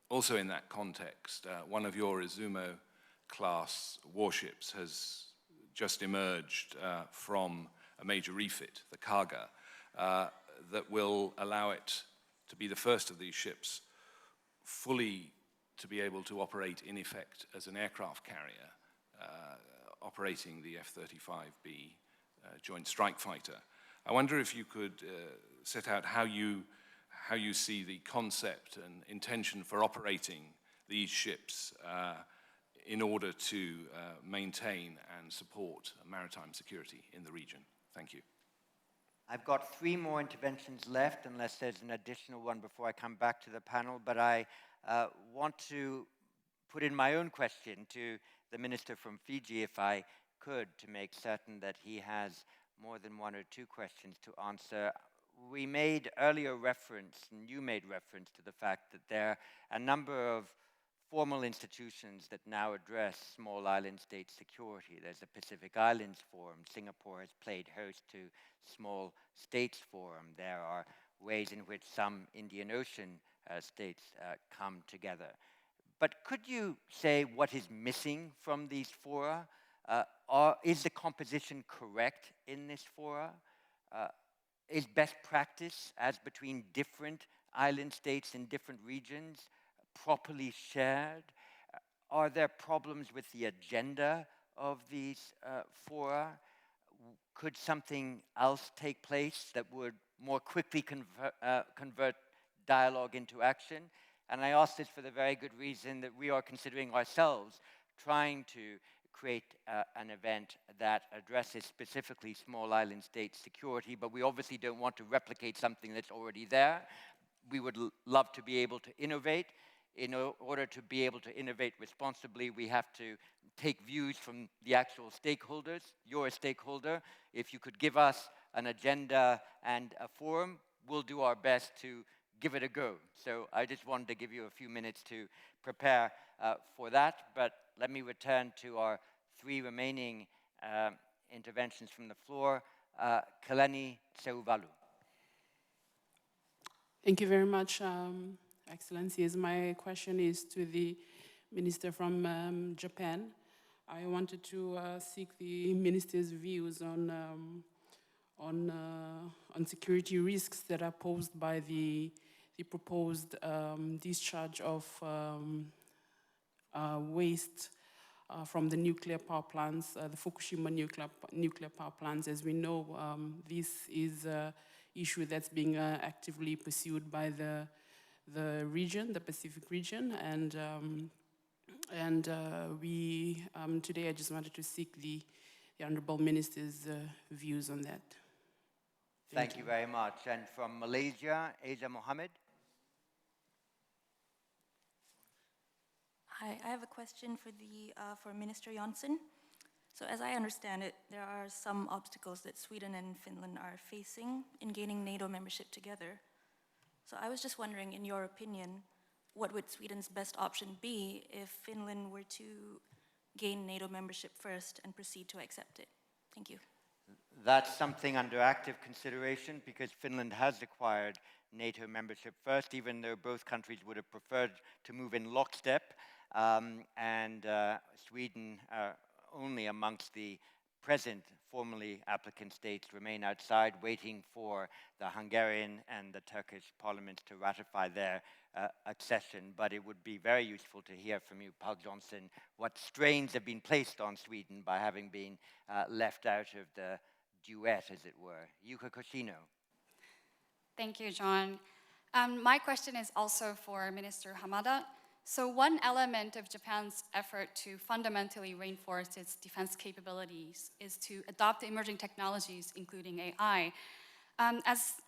Also in that context, one of your Izumo-class warships has just emerged from a major refit, the Kaga, that will allow it to be the first of these ships fully to be able to operate in effect as an aircraft carrier, operating the F-35B Joint Strike Fighter. I wonder if you could set out how you see the concept and intention for operating these ships in order to maintain and support maritime security in the region. Thank you. I've got 3 more interventions left, unless there's an additional one before I come back to the panel, but I want to put in my own question to the minister from Fiji, if I could, to make certain that he has more than 1 or 2 questions to answer. We made earlier reference, and you made reference to the fact that there are a number of formal institutions that now address small island state security. There's the Pacific Islands Forum. Singapore has played host to Small States Forum. There are ways in which some Indian Ocean states come together. But could you say what is missing from these fora? Is the composition correct in this fora? Is best practice as between different island states in different regions properly shared? Are there problems with the agenda of these fora? Could something else take place that would more quickly convert dialogue into action? And I ask this for the very good reason that we are considering ourselves trying to create an event that addresses specifically small island state security, but we obviously don't want to replicate something that's already there. We would love to be able to innovate. In order to be able to innovate responsibly, we have to take views from the actual stakeholders. You're a stakeholder. If you could give us an agenda and a forum, we'll do our best to give it a go. So I just wanted to give you a few minutes to prepare for that, but let me return to our three remaining interventions from the floor. Kaleni Seuvalu. Thank you very much, Excellencies. My question is to the Minister from Japan. I wanted to seek the Minister's views on security risks that are posed by the proposed discharge of waste from the nuclear power plants, the Fukushima nuclear power plants. As we know, this is an issue that's being actively pursued by the region, the Pacific region, and today I just wanted to seek the Honorable Minister's views on that. Thank you very much. And from Malaysia, Asia Mohammed. Hi, I have a question for Minister Jonson. So as I understand it, there are some obstacles that Sweden and Finland are facing in gaining NATO membership together. So I was just wondering, in your opinion, what would Sweden's best option be if Finland were to gain NATO membership first and proceed to accept it? Thank you. That's something under active consideration because Finland has acquired NATO membership first, even though both countries would have preferred to move in lockstep. And Sweden, only amongst the present formally applicant states, remain outside waiting for the Hungarian and the Turkish parliaments to ratify their accession. But it would be very useful to hear from you, Paul Jonson, what strains have been placed on Sweden by having been left out of the duet, as it were. Yuka Koshino. Thank you, John. My question is also for Minister Hamada. So one element of Japan's effort to fundamentally reinforce its defense capabilities is to adopt emerging technologies, including AI.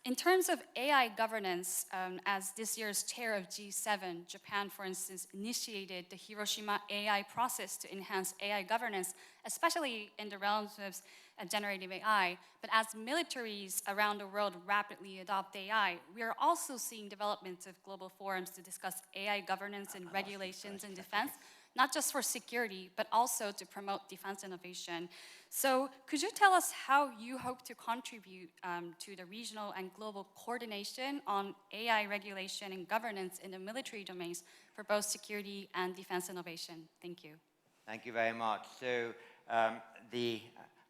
In terms of AI governance, as this year's chair of G7, Japan, for instance, initiated the Hiroshima AI process to enhance AI governance, especially in the realms of generative AI. But as militaries around the world rapidly adopt AI, we are also seeing developments of global forums to discuss AI governance and regulations in defense, not just for security, but also to promote defense innovation. So could you tell us how you hope to contribute to the regional and global coordination on AI regulation and governance in the military domains for both security and defense innovation? Thank you. Thank you very much. So the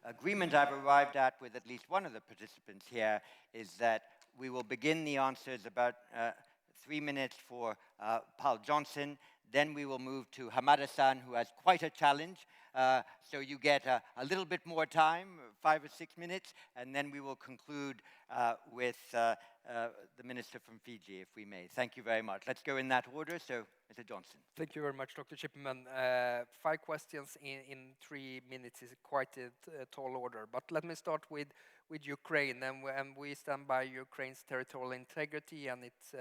agreement I've arrived at with at least one of the participants here is that we will begin the answers about 3 minutes for Paul Jonson. Then we will move to Hamada-san, who has quite a challenge. So you get a little bit more time, 5 or 6 minutes, and then we will conclude with the Minister from Fiji, if we may. Thank you very much. Let's go in that order. So, Mr. Jonson. Thank you very much, Dr. Chipman. 5 questions in 3 minutes is quite a tall order. But let me start with Ukraine. And we stand by Ukraine's territorial integrity and its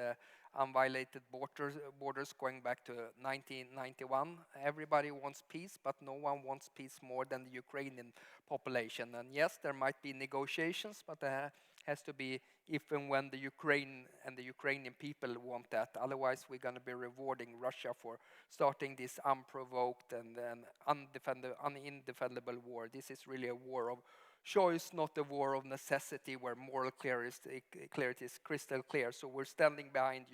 unviolated borders going back to 1991. Everybody wants peace, but no one wants peace more than the Ukrainian population. And yes, there might be negotiations, but there has to be if and when the Ukraine and the Ukrainian people want that. Otherwise, we're going to be rewarding Russia for starting this unprovoked and undefendable war. This is really a war of choice, not a war of necessity, where moral clarity is crystal clear. So we're standing behind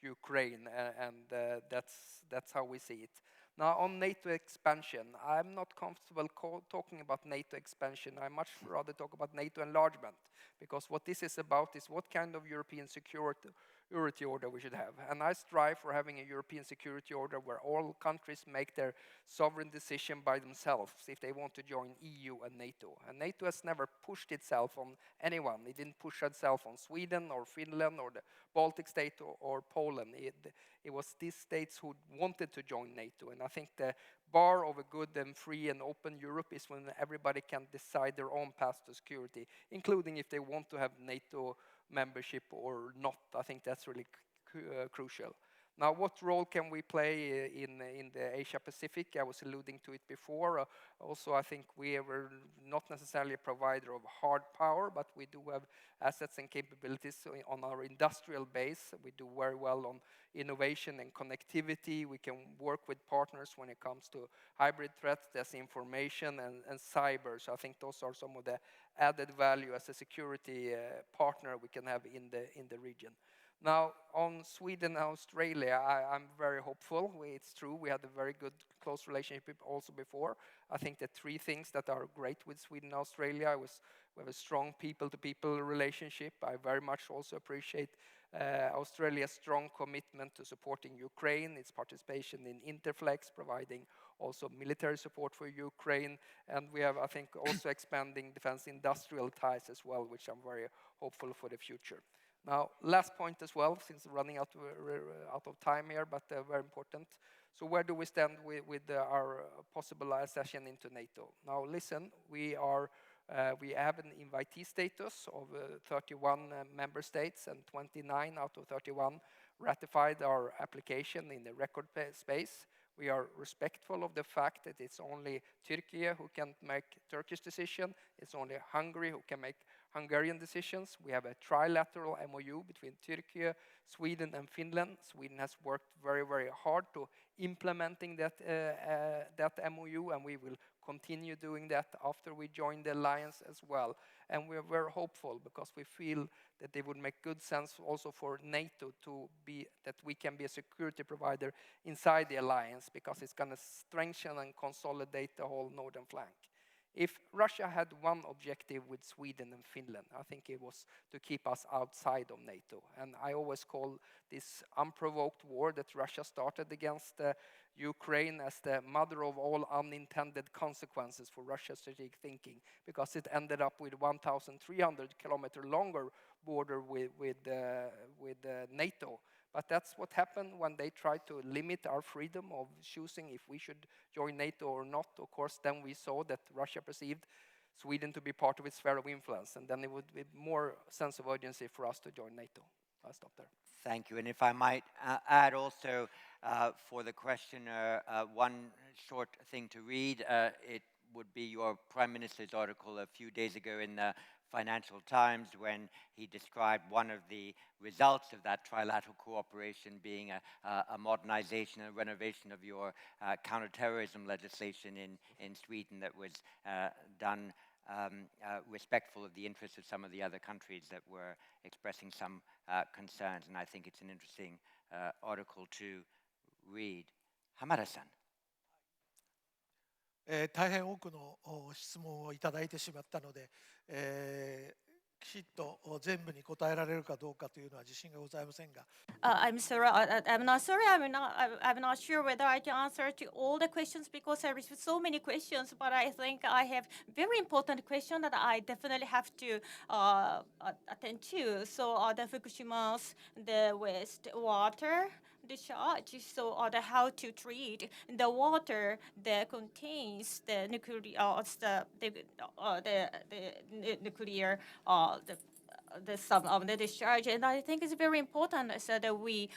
Ukraine, and that's how we see it. Now, on NATO expansion, I'm not comfortable talking about NATO expansion. I much rather talk about NATO enlargement, because what this is about is what kind of European security order we should have. And I strive for having a European security order where all countries make their sovereign decision by themselves if they want to join EU and NATO. And NATO has never pushed itself on anyone. It didn't push itself on Sweden or Finland or the Baltic state or Poland. It was these states who wanted to join NATO. And I think the bar of a good and free and open Europe is when everybody can decide their own path to security, including if they want to have NATO membership or not. I think that's really crucial. Now, what role can we play in the Asia Pacific? I was alluding to it before. Also, I think we are not necessarily a provider of hard power, but we do have assets and capabilities on our industrial base. We do very well on innovation and connectivity. We can work with partners when it comes to hybrid threats, disinformation, and cyber. So I think those are some of the added value as a security partner we can have in the region. Now, on Sweden and Australia, I'm very hopeful. It's true, we had a very good, close relationship also before. I think the three things that are great with Sweden and Australia we have a strong people-to-people relationship. I very much also appreciate Australia's strong commitment to supporting Ukraine, its participation in Interflex, providing also military support for Ukraine. And we have, I think, also expanding defense industrial ties as well, which I'm very hopeful for the future. Now, last point as well, since we're running out of time here, but very important. So where do we stand with our possible accession into NATO? Now, listen, we have an invitee status of 31 member states, and 29 out of 31 ratified our application in the record space. We are respectful of the fact that it's only Turkey who can make Turkish decision. It's only Hungary who can make Hungarian decisions. We have a trilateral MOU between Turkey, Sweden, and Finland. Sweden has worked very, very hard to implementing that MOU, and we will continue doing that after we join the alliance as well. And we're very hopeful because we feel that it would make good sense also for NATO to be, that we can be a security provider inside the alliance, because it's going to strengthen and consolidate the whole northern flank. If Russia had one objective with Sweden and Finland, I think it was to keep us outside of NATO. And I always call this unprovoked war that Russia started against Ukraine as the mother of all unintended consequences for Russia's strategic thinking, because it ended up with 1,300 kilometer longer border with NATO. But that's what happened when they tried to limit our freedom of choosing if we should join NATO or not. Of course, then we saw that Russia perceived Sweden to be part of its sphere of influence, and then it would be more sense of urgency for us to join NATO. I'll stop there. Thank you. And if I might add also for the questioner one short thing to read, it would be your Prime Minister's article a few days ago in the Financial Times, when he described one of the results of that trilateral cooperation being a modernization and renovation of your counterterrorism legislation in Sweden that was done respectful of the interests of some of the other countries that were expressing some concerns. And I think it's an interesting article to read. Hamada-san. 大変多くの質問をいただいてしまったので、きちっと全部に答えられるかどうかというのは自信がございませんが。I'm sorry. I'm not sorry. I'm not sure whether I can answer to all the questions because there is so many questions. But I think I have very important question that I definitely have to attend to. So the Fukushima's the wastewater discharge. So how to treat the water that contains the nuclear nuclear some of the discharge, and I think it's very important so that we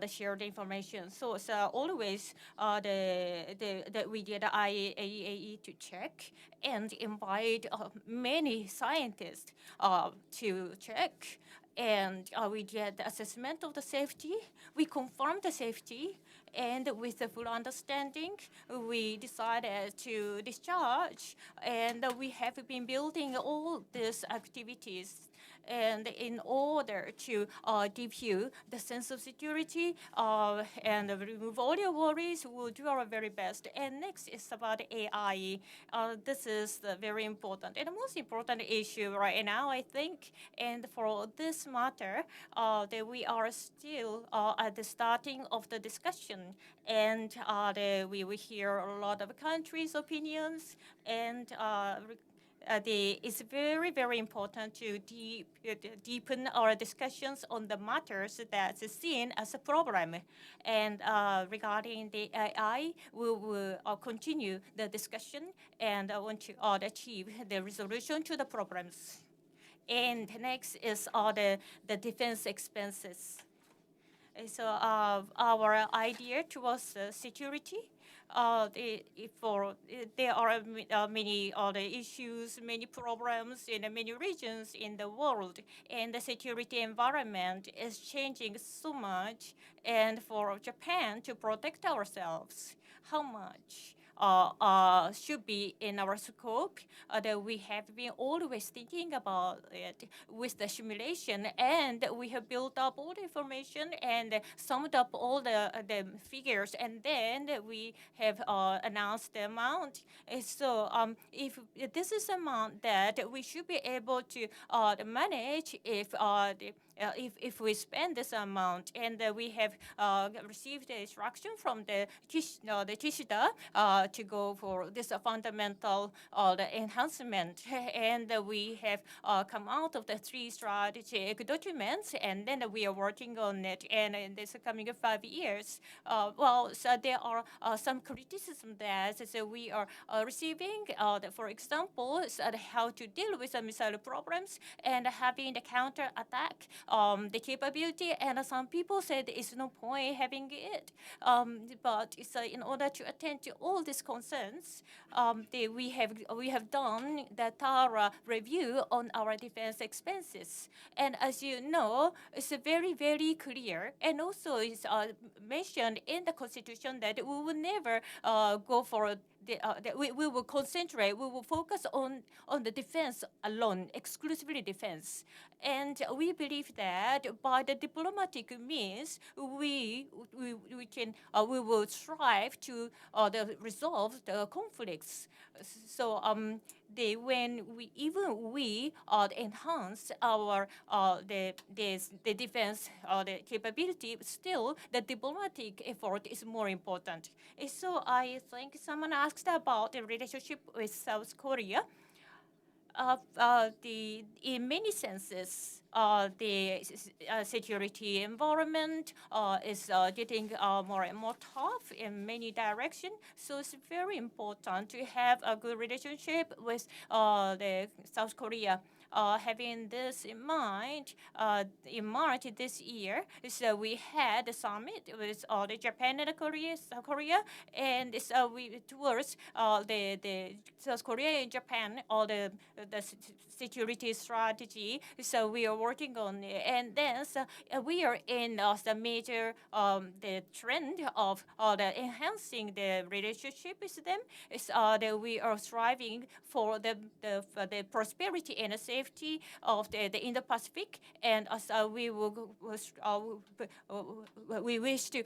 share the information. So always that we did IAEA to check and invite many scientists to check. And we did the assessment of the safety. We confirmed the safety, And with the full understanding, we decided to discharge, and we have been building all these activities. And in order to give you the sense of security and remove all your worries, we'll do our very best. And next is about AI. This is very important and the most important issue right now, I think. And for this matter, that we are still at the starting of the discussion, and we will hear a lot of countries' opinions, and it's very, very important to deepen our discussions on the matters that's seen as a problem. And regarding the AI, we will continue the discussion and want to achieve the resolution to the problems. And next is the defense expenses. So our idea towards security, there are many other issues, many problems in many regions in the world, and the security environment is changing so much. And for Japan to protect ourselves, how much should be in our scope, that we have been always thinking about it with the simulation, and we have built up all the information and summed up all the figures, and then we have announced the amount. So if this is amount that we should be able to manage if we spend this amount, and we have received the instruction from the Kishida to go for this fundamental the enhancement, and we have come out of the 3 strategic documents, and then we are working on it, and in this coming 5 years, so there are some criticism that we are receiving, for example, how to deal with the missile problems and having the counter attack the capability, and some people said it's no point having it, but in order to attend to all these concerns, we have done the thorough review on our defense expenses. And as you know, it's very, very clear, and also it's mentioned in the Constitution that we will never go for we will concentrate, we will focus on the defense alone, exclusively defense. And we believe that by the diplomatic means, we will strive to resolve the conflicts. So when we enhance our the defense the capability, still the diplomatic effort is more important. So I think someone asked about the relationship with South Korea. In many senses, the security environment is getting more and more tough in many directions. So it's very important to have a good relationship with the South Korea. Having this in mind, in March this year, so we had a summit with the Japan and South Korea, and so we towards the South Korea and Japan, the security strategy. So we are working on it, and then we are in the major the trend of the enhancing the relationship with them. Is that we are striving for the prosperity and the safety of the Indo-Pacific, and we wish to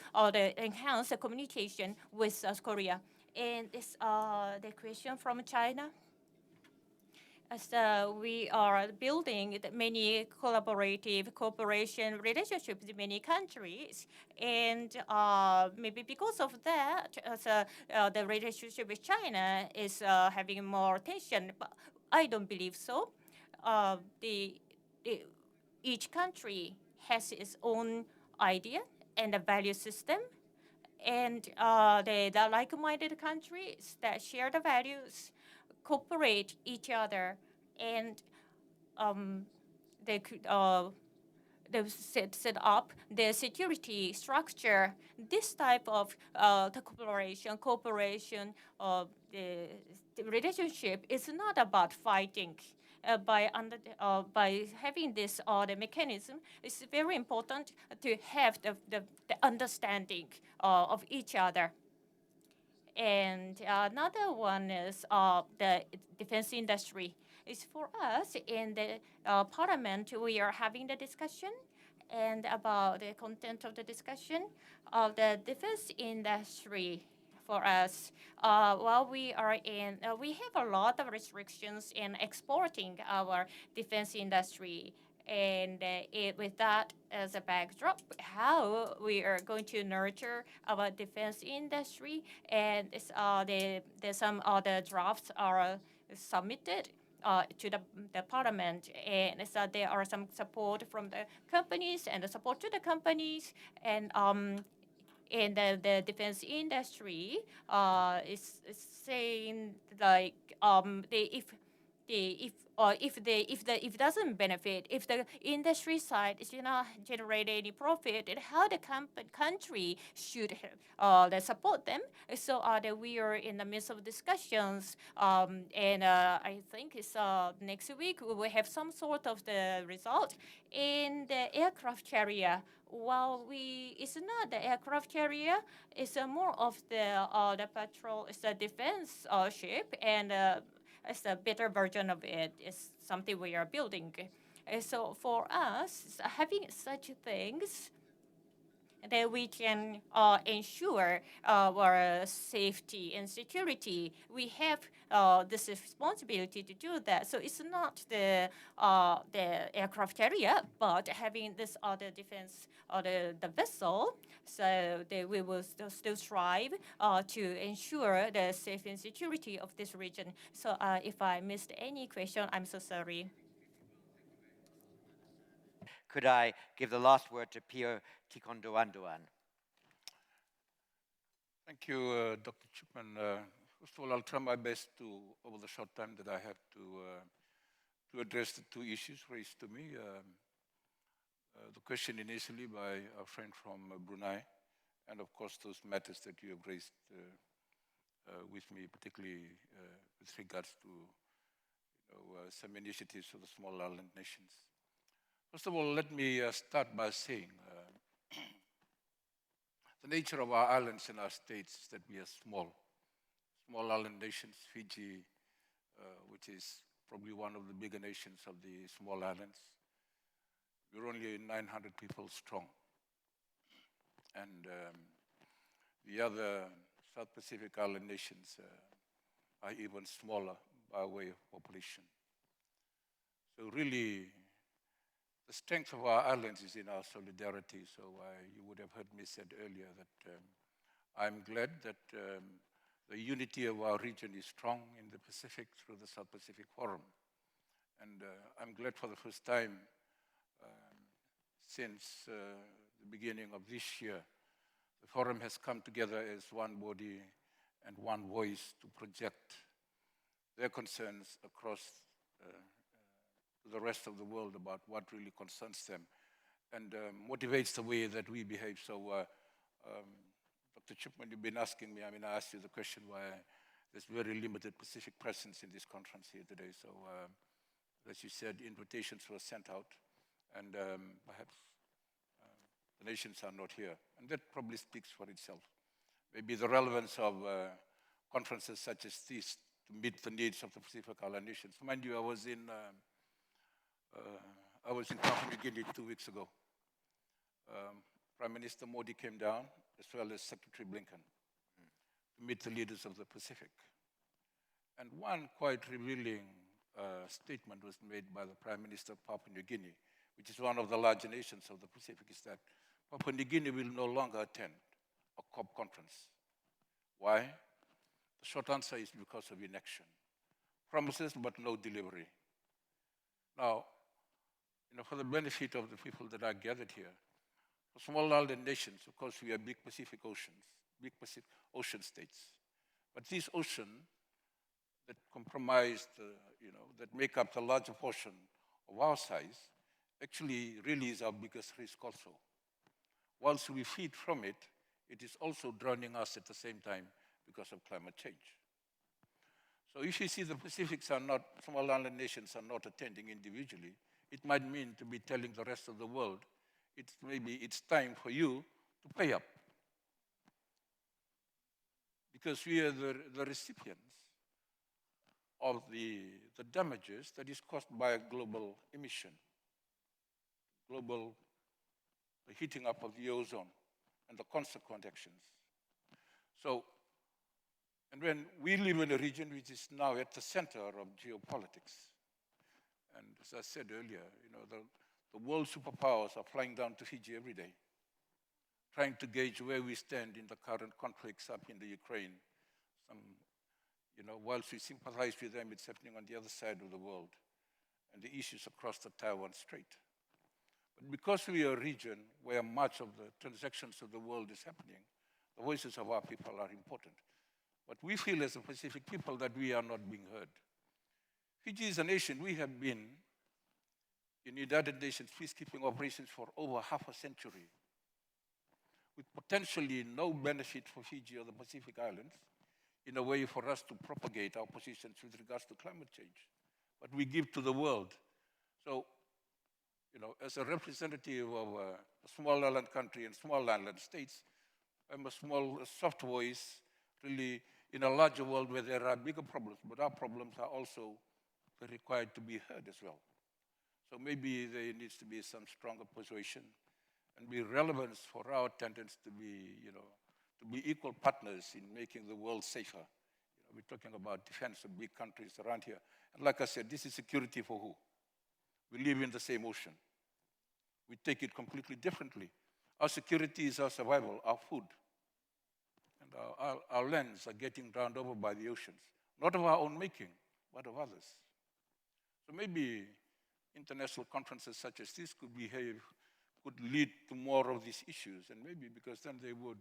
enhance the communication with South Korea. And it's the question from China. So we are building many collaborative cooperation relationships with many countries, and maybe because of that, the relationship with China is having more tension. But I don't believe so. Each country has its own idea and a value system, and the like-minded countries that share the values cooperate each other, and they set up the security structure. This type of the cooperation, the relationship is not about fighting. by having this the mechanism, it's very important to have the understanding of each other. And another one is the defense industry. It's for us in the parliament, we are having the discussion and about the content of the discussion of the defense industry. For us, while we are in, we have a lot of restrictions in exporting our defense industry. And with that as a backdrop, how we are going to nurture our defense industry, and some other drafts are submitted to the parliament, and so there are some support from the companies and the support to the companies, and in the defense industry is saying like if it doesn't benefit, if the industry side is not generate any profit, and how the country should support them. So that we are in the midst of discussions, and I think it's next week we will have some sort of the result in the aircraft carrier. While it's not the aircraft carrier, it's more of the patrol, it's a defense ship, and it's a better version of it. It's something we are building. So for us, having such things, that we can ensure our safety and security. We have this responsibility to do that. So it's not the aircraft carrier, but having this other defense or the vessel. So we will still strive to ensure the safety and security of this region. So if I missed any question, I'm so sorry. Could I give the last word to Pio Tikoduadua? Thank you, Dr. Chipman. First of all, I'll try my best to, over the short time that I have, to address the two issues raised to me. The question initially by our friend from Brunei, and of course those matters that you have raised with me, particularly with regards to some initiatives for the small island nations. First of all, let me start by saying the nature of our islands and our states is that we are small island nations. Fiji, which is probably one of the bigger nations of the small islands, we're only 900 people strong. And the other South Pacific island nations are even smaller by way of population. So really, the strength of our islands is in our solidarity. So you would have heard me said earlier that I'm glad that the unity of our region is strong in the Pacific through the South Pacific Forum. And I'm glad for the first time since the beginning of this year, the forum has come together as one body and one voice to project their concerns across the rest of the world about what really concerns them and motivates the way that we behave. So, Dr. Chipman, you've been asking me, I asked you the question why there's very limited Pacific presence in this conference here today. So, as you said, invitations were sent out, and perhaps the nations are not here. And that probably speaks for itself. Maybe the relevance of conferences such as this to meet the needs of the Pacific Island nations. Mind you, I was in Papua New Guinea 2 weeks ago. Prime Minister Modi came down, as well as Secretary Blinken, to meet the leaders of the Pacific. And one quite revealing statement was made by the Prime Minister of Papua New Guinea, which is one of the larger nations of the Pacific, is that Papua New Guinea will no longer attend a COP conference. Why? The short answer is because of inaction. Promises, but no delivery. Now, for the benefit of the people that are gathered here, for small island nations, of course, we are big Pacific ocean states. But these oceans that comprise, that make up the larger portion of our size, actually really is our biggest risk also. Once we feed from it, it is also drowning us at the same time because of climate change. So if you see the Pacifics are not, small island nations are not attending individually, it might mean to be telling the rest of the world, maybe it's time for you to pay up. Because we are the recipients of the damages that is caused by a global emission, global heating up of the ozone, and the consequent actions. So, and when we live in a region which is now at the center of geopolitics, and as I said earlier, the world superpowers are flying down to Fiji every day, trying to gauge where we stand in the current conflicts up in the Ukraine. Whilst we sympathize with them, it's happening on the other side of the world, and the issues across the Taiwan Strait. But because we are a region where much of the transactions of the world is happening, the voices of our people are important. But we feel as a Pacific people that we are not being heard. Fiji is a nation, we have been in United Nations peacekeeping operations for over half a century, with potentially no benefit for Fiji or the Pacific Islands, in a way for us to propagate our positions with regards to climate change. But we give to the world. So, as a representative of a small island country and small island states, I'm a small, soft voice, really, in a larger world where there are bigger problems, but our problems are also required to be heard as well. So maybe there needs to be some stronger persuasion and be relevance for our attendance to be, to be equal partners in making the world safer. We're talking about defense of big countries around here. And like I said, this is security for who? We live in the same ocean. We take it completely differently. Our security is our survival, our food. And our lands are getting drowned over by the oceans. Not of our own making, but of others. So maybe international conferences such as this could lead to more of these issues, and maybe because then they would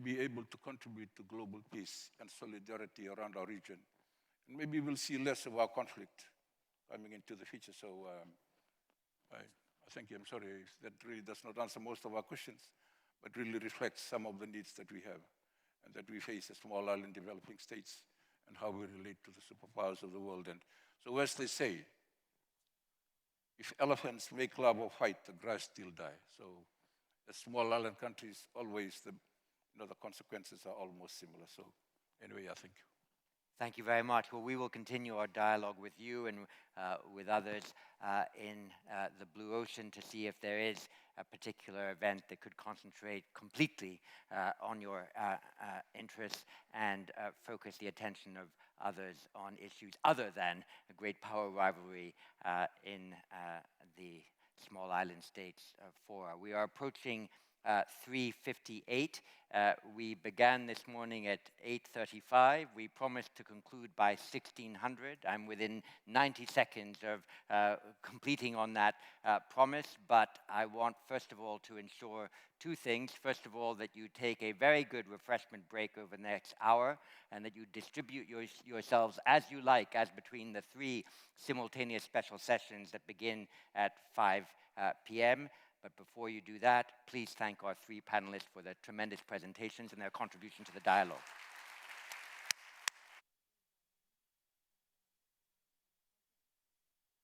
be able to contribute to global peace and solidarity around our region. And maybe we'll see less of our conflict coming into the future. So I thank you. I'm sorry if that really does not answer most of our questions, but really reflects some of the needs that we have and that we face as small island developing states and how we relate to the superpowers of the world. And so as they say, if elephants make love or fight, the grass still die. So as small island countries, always the consequences are almost similar. So anyway, I thank you. Thank you very much. Well, we will continue our dialogue with you and with others in the Blue Ocean to see if there is a particular event that could concentrate completely on your interests and focus the attention of others on issues other than a great power rivalry in the small island states fora. We are approaching 3:58. We began this morning at 8:35. We promised to conclude by 1600. I'm within 90 seconds of completing on that promise, but I want, first of all, to ensure two things. First of all, that you take a very good refreshment break over the next hour and that you distribute yourselves as you like, as between the three simultaneous special sessions that begin at 5 p.m. But before you do that, please thank our three panelists for their tremendous presentations and their contribution to the dialogue.